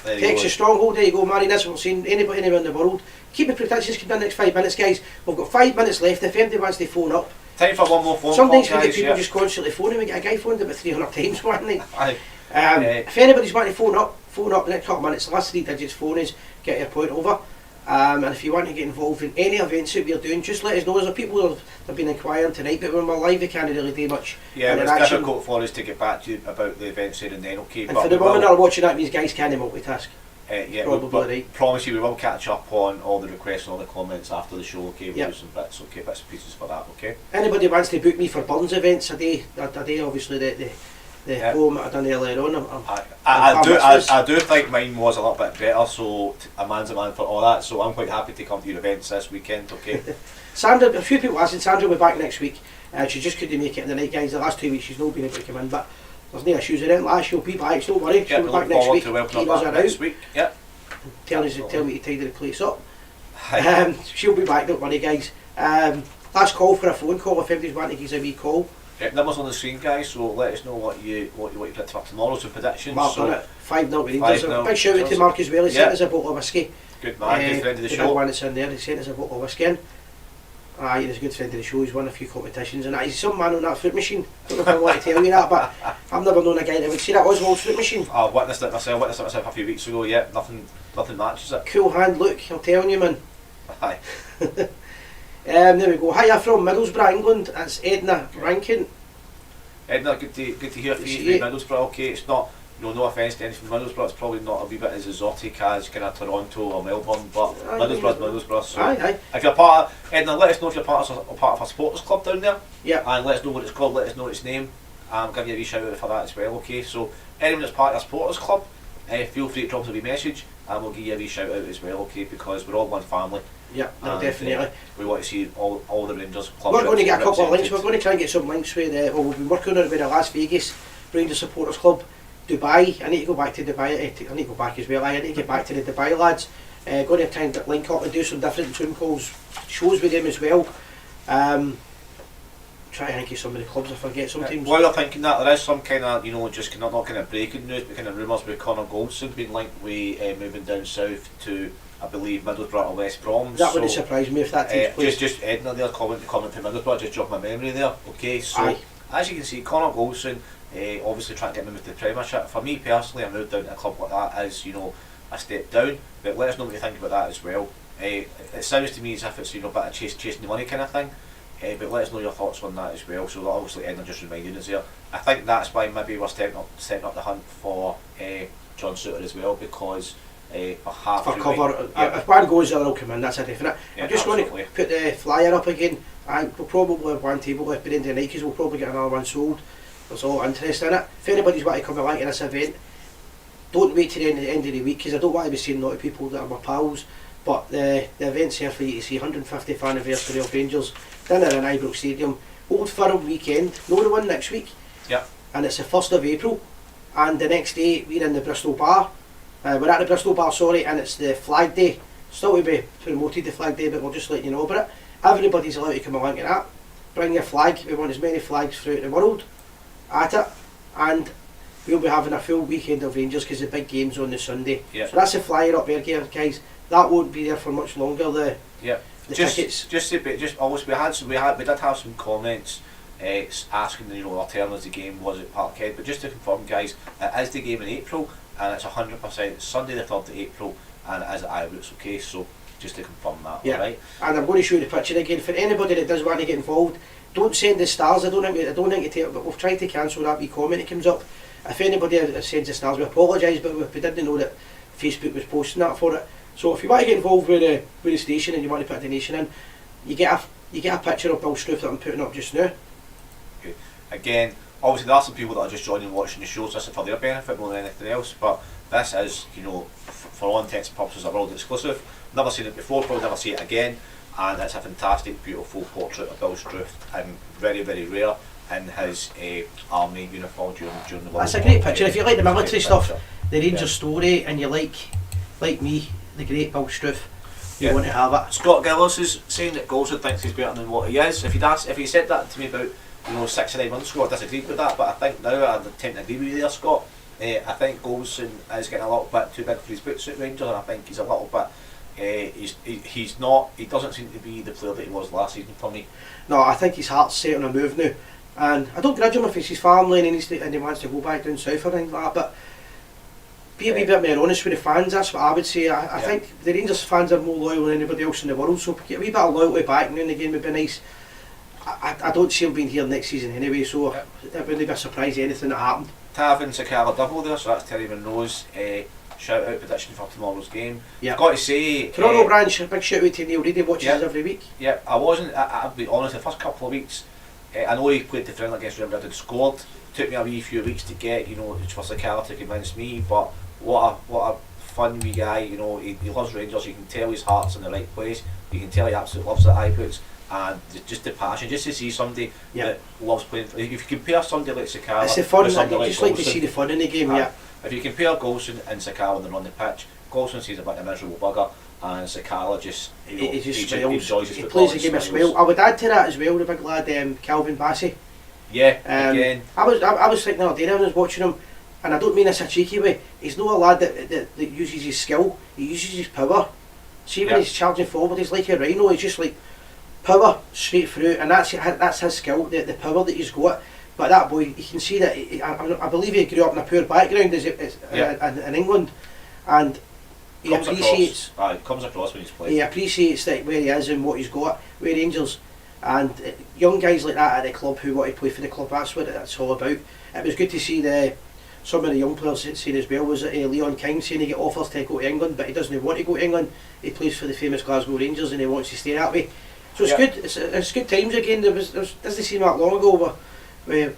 Texas Stronghold, there you go, Mary. That's what we're seeing. Anybody anywhere in the world. Keep the predictions coming in the next 5 minutes, guys. We've got 5 minutes left. If anybody wants to phone up. Time for one more phone Sometimes call, we get people just constantly phoning. We get a guy phoned about 300 times one night. Aye. If anybody's wanting to phone up the next couple of minutes. The last 3 digits phone is get your point over. And if you want to get involved in any events that we're doing, just let us know. There's people that have been inquiring tonight, but when we're live, we can't really do much. Yeah, it's difficult for us to get back to you about the events here and then. Okay, and for the women that are watching that, these guys can't multitask. Yeah, probably right. Promise you, we will catch up on all the requests and all the comments after the show. Okay, we'll do some bits and pieces for that. Okay. Anybody wants to book me for Burns events a day, obviously the home that I done earlier on. I do think mine was a little bit better, so a man's a man for all that. So I'm quite happy to come to your events this weekend. Okay. Sandra, a few people asking. Sandra will be back next week. She just couldn't make it in the night, guys. The last 2 weeks she's not been able to come in, but there's no issues with it. She'll be back. Don't worry. She'll be back next week. Keep us next week. Yep. Tell me to tidy the place up. She'll be back. Don't worry, guys. Last call for a phone call. If anybody's wanting to give us a wee call. Yep, numbers on the screen, guys. So let us know what you predict for tomorrow's predictions. Mark done it. 5-0 Rangers. Big shout out to Mark as well. He sent us a bottle of whiskey. Good man. Good friend of the show. The big one that's in there. He sent us a bottle of whiskey in. He's a good friend of the show. He's won a few competitions, and he's some man on that fruit machine. Don't know if I want to tell you that, but I've never known a guy that would see that Oswald's fruit machine. I witnessed it myself a few weeks ago. Yeah, nothing matches it. Cool hand look, I'm telling you, man. Aye. There we go. Hiya from Middlesbrough, England. That's Edna Rankin. Edna, good to hear from you from Middlesbrough. Okay, it's not, no offence to anything from Middlesbrough. It's probably not a wee bit as exotic as kind of Toronto or Melbourne, but Middlesbrough. So if you're part of Edna, let us know if you're part of a supporters club down there. Yeah. And let us know what it's called. Let us know its name. Give you a wee shout out for that as well. Okay, so anyone that's part of a supporters club, feel free to drop us a wee message, and we'll give you a wee shout out as well. Okay, because we're all one family. Yeah, no, definitely. We want to see all the Rangers clubs. We're going to get a couple of links. We're going to try and get some links with we've been working on it with the Las Vegas Rangers Supporters Club, Dubai. I need to go back to Dubai. I need to go back as well. I need to get back to the Dubai lads. Going to try and link up and do some different Zoom calls, shows with them as well. Try and think of some of the clubs I forget sometimes. While you're thinking that, there is some kind of, just not kind of breaking news, but kind of rumours with Connor Goldson being linked with moving down south to, I believe, Middlesbrough or West Brom. That wouldn't surprise me if that takes place. Just Edna there, comment to Middlesbrough, just jog my memory there. Okay, so as you can see, Connor Goldson, obviously trying to get moved to the Premiership. For me personally, a move down to a club like that is, a step down. But let us know what you think about that as well. It sounds to me as if it's a bit of chasing the money kind of thing. but let us know your thoughts on that as well. So that obviously Edna just reminded us there. I think that's why maybe we're setting up the hunt for John Suter as well, because perhaps for cover. If one goes there, they'll come in. That's a definite. Yeah, I'm just going absolutely. to put the flyer up again. And we'll probably have one table left by the end of the night, because we'll probably get another one sold. There's a lot of interest in it. If anybody's want to come along to this event, don't wait till the end of the week, because I don't want to be saying no to people that are my pals. But the event's here for you to see. 150th anniversary of Rangers, dinner in Ibrox Stadium, Old Firm weekend, no the one next week. Yep. And it's the 1st of April, and the next day we're in the Bristol Bar. We're at the Bristol Bar, sorry, and it's the Flag Day. Still to be promoted, the Flag Day, but we'll just let you know about it. Everybody's allowed to come along to that. Bring your flag. We want as many flags throughout the world at it, and we'll be having a full weekend of Rangers, because the big game's on the Sunday. Yep. So that's a flyer up there, guys. That won't be there for much longer. The tickets. Just always we did have some comments asking, alternatives the game was at Parkhead, but just to confirm, guys, it is the game in April, and it's 100% Sunday the 3rd of April, and it is at Ibrox. Okay, so just to confirm that. Yeah. Alright. And I'm going to show you the picture again for anybody that does want to get involved. Don't send the stars. I don't think you take, but we've tried to cancel that wee comment that comes up. If anybody sends the stars, we apologise, but we didn't know that Facebook was posting that for it. So if you want to get involved with the station and you want to put a donation in, you get a picture of Bill Struth that I'm putting up just now. Okay. Again, obviously there are some people that are just joining watching the shows. This is for their benefit more than anything else, but this is, for all intents and purposes, a world exclusive. Never seen it before, probably never see it again, and it's a fantastic, beautiful portrait of Bill Struth, and very, very rare in his army uniform during the war. That's a great picture. If you like the It's a military great stuff, picture. the Rangers story, and you like me, the great Bill Struth, you Yeah. want to have it. Scott Gillis is saying that Golson thinks he's better than what he is. If he said that to me about 6 or 9 months ago, I disagreed with that, but I think now I tend to agree with you there, Scott. I think Golson is getting a little bit too big for his boots at Rangers, and I think he's a little bit. He doesn't seem to be the player that he was last season for me. No, I think his heart's set on a move now, and I don't grudge him if it's his family and he wants to go back down south or anything like that, but be a wee bit more honest with the fans. That's what I would say. I think the Rangers fans are more loyal than anybody else in the world, so get a wee bit of loyalty back now and again would be nice. I don't see him being here next season anyway, so it wouldn't be a surprise anything that happened. Tavin Sakala double there, so that's Terry Monroe's shout out prediction for tomorrow's game. Yeah. I've got to say, Toronto branch, a big shout out to Neil Reedy, watches us every week. Yeah, I'll be honest, the first couple of weeks, I know he played the friendly against Real Madrid and scored. Took me a wee few weeks to get, for Sakala to convince me, but what a fun wee guy, he loves Rangers. You can tell his heart's in the right place. You can tell he absolutely loves the Ibrox, and just the passion, just to see somebody that loves playing. If you compare somebody like Sakala, It's the fun. with somebody I just like to see the fun in the game. Yeah. If you compare Golson and Sakala when they're on the pitch, Golson sees a bit of a miserable bugger, and Sakala just He just enjoys smiles. his He football plays the and game a smiles. smile. I would add to that as well, the big lad Calvin Bassey. Yeah, again. I was thinking the other day when I was watching him, and I don't mean this a cheeky way. He's not a lad that uses his skill. He uses his power. See when he's charging forward, he's like a rhino. He's just like power straight through, and that's his skill, the power that he's got. But that boy, you can see that I believe he grew up in a poor background in England, and he comes across when he's playing. He appreciates that where he is and what he's got with Rangers, and young guys like that at the club who want to play for the club. That's what it's all about. It was good to see some of the young players saying as well. Was it Leon King saying he get offers to go to England, but he doesn't want to go to England. He plays for the famous Glasgow Rangers and he wants to stay that way. So it's good. It's good times again. There doesn't seem that long ago where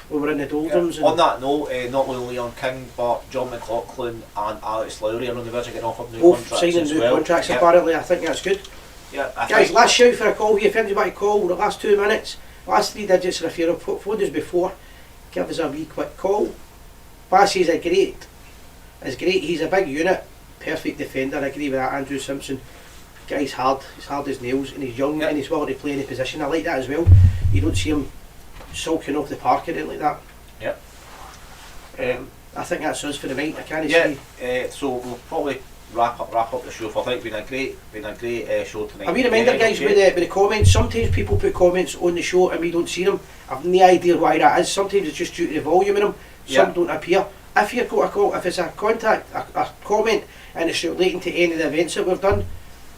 we were in the doldrums. On that note, not only Leon King but John McLaughlin and Alex Lowry are on the verge of getting offered new contracts signing as new well. contracts apparently. I think that's good. Yeah, Guys, last shout for a call here. If anybody call, the last 2 minutes, last 3 digits, or if you've phoned us before, give us a wee quick call. Bassey's great. He's a big unit, perfect defender. I agree with that. Andrew Simpson, guy's hard. He's hard as nails, and he's young and he's willing to play any position. I like that as well. You don't see him sulking off the park or anything like that. Yep. I think that's us for the night. I can't see. So we'll probably wrap up the show. For I think it's been a great show tonight. A wee reminder, guys, with the comments. Sometimes people put comments on the show and we don't see them. I've no idea why that is. Sometimes it's just due to the volume in them. Some don't appear. If you've got a call, if it's a comment and it's relating to any of the events that we've done,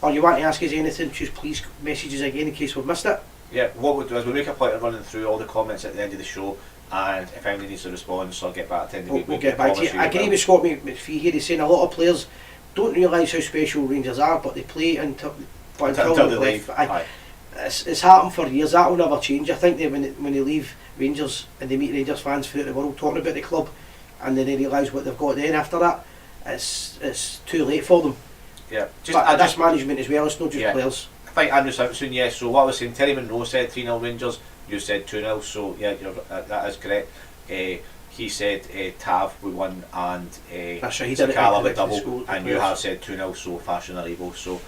or you want to ask us anything, just please message us again in case we've missed it. Yeah, what we'll do is we'll make a point of running through all the comments at the end of the show, and if anybody needs a response or get back to the We'll get back to you. I agree with Scott McPhee here. He's saying a lot of players don't realise how special Rangers are, but they play until they leave. It's happened for years. That will never change. I think when they leave Rangers and they meet Rangers fans throughout the world talking about the club, and then they realise what they've got then after that, it's too late for them. Yeah, that's management as well. It's not just players. I think Andrew Simpson. Yes. So what I was saying, Terry Monroe said 3-0 Rangers. You said 2-0. So yeah, that is correct. He said Tav we won and Sakala with double, and you have said 2-0. So Fashion are able. So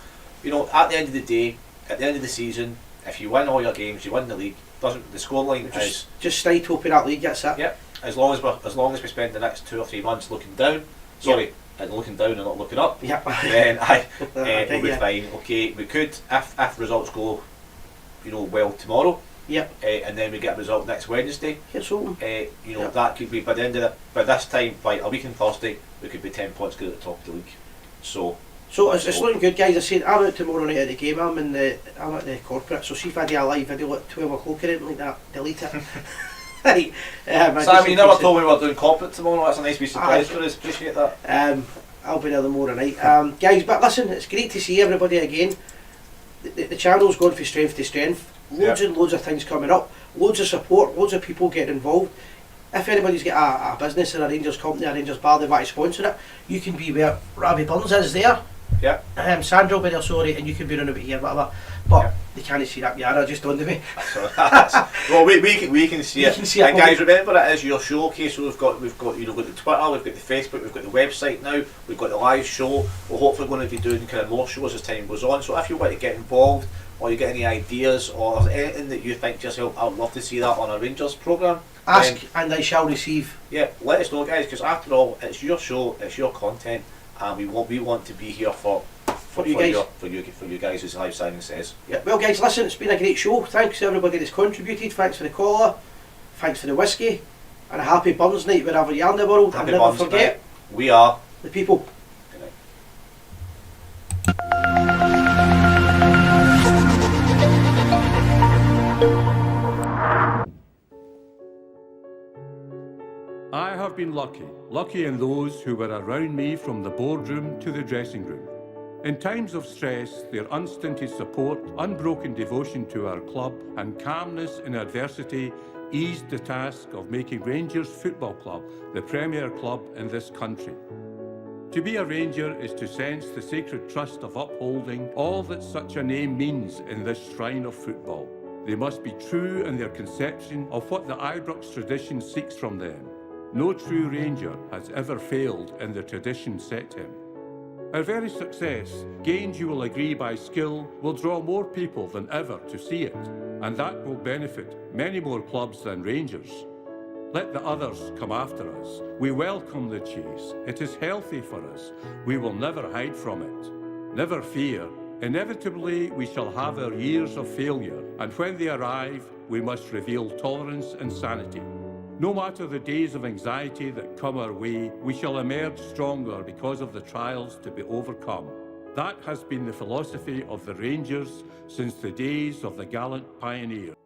at the end of the day, at the end of the season, if you win all your games, you win the league. The scoreline is just stay top of that league. That's it. Yep. As long as we spend the next 2 or 3 months looking down. Looking down and not looking up. Yep. Then we'll be fine. Okay, we could if results go, well tomorrow. Yep. And then we get a result next Wednesday. Yes, so. That could be by the end of by this time, by a week on Thursday, we could be 10 points good at the top of the league. So it's looking good, guys. I said I'm out tomorrow night at the game. I'm at the corporate. So see if I do a live video at 12 o'clock or anything like that, delete it. Right. Sam, you never told me we were doing corporate tomorrow. That's a nice piece of surprise for us. Appreciate that. I'll be there tomorrow night, guys. But listen, it's great to see everybody again. The channel's gone from strength to strength. Loads and loads of things coming up. Loads of support. Loads of people getting involved. If anybody's got a business or a Rangers company, a Rangers bar, they want to sponsor it, you can be where Robbie Burns is there. Yeah. Sandra will be there, sorry, and you can be running about here, whatever. But they can't see that Yara just under me. Well, we can see it. And guys, remember it is your show. Okay, so we've got the Twitter, we've got the Facebook, we've got the website now, we've got the live show. We're hopefully going to be doing kind of more shows as time goes on. So if you want to get involved, or you get any ideas, or anything that you think just help, I'd love to see that on a Rangers programme. Ask and I shall receive. Yeah, let us know, guys, because after all, it's your show, it's your content, and we want to be here for you guys, as Live Simon says. Yeah. Well, guys, listen, it's been a great show. Thanks to everybody that's contributed. Thanks for the caller. Thanks for the whiskey, and a happy Burns night wherever you are in the world. Happy and never Burns forget, night. We are the people. Good night. I have been lucky in those who were around me from the boardroom to the dressing room. In times of stress, their unstinted support, unbroken devotion to our club, and calmness in adversity eased the task of making Rangers Football Club the premier club in this country. To be a Ranger is to sense the sacred trust of upholding all that such a name means in this shrine of football. They must be true in their conception of what the Ibrox tradition seeks from them. No true Ranger has ever failed in the tradition set him. Our very success, gained you will agree by skill, will draw more people than ever to see it, and that will benefit many more clubs than Rangers. Let the others come after us. We welcome the chase. It is healthy for us. We will never hide from it. Never fear. Inevitably, we shall have our years of failure, and when they arrive, we must reveal tolerance and sanity. No matter the days of anxiety that come our way, we shall emerge stronger because of the trials to be overcome. That has been the philosophy of the Rangers since the days of the gallant pioneers.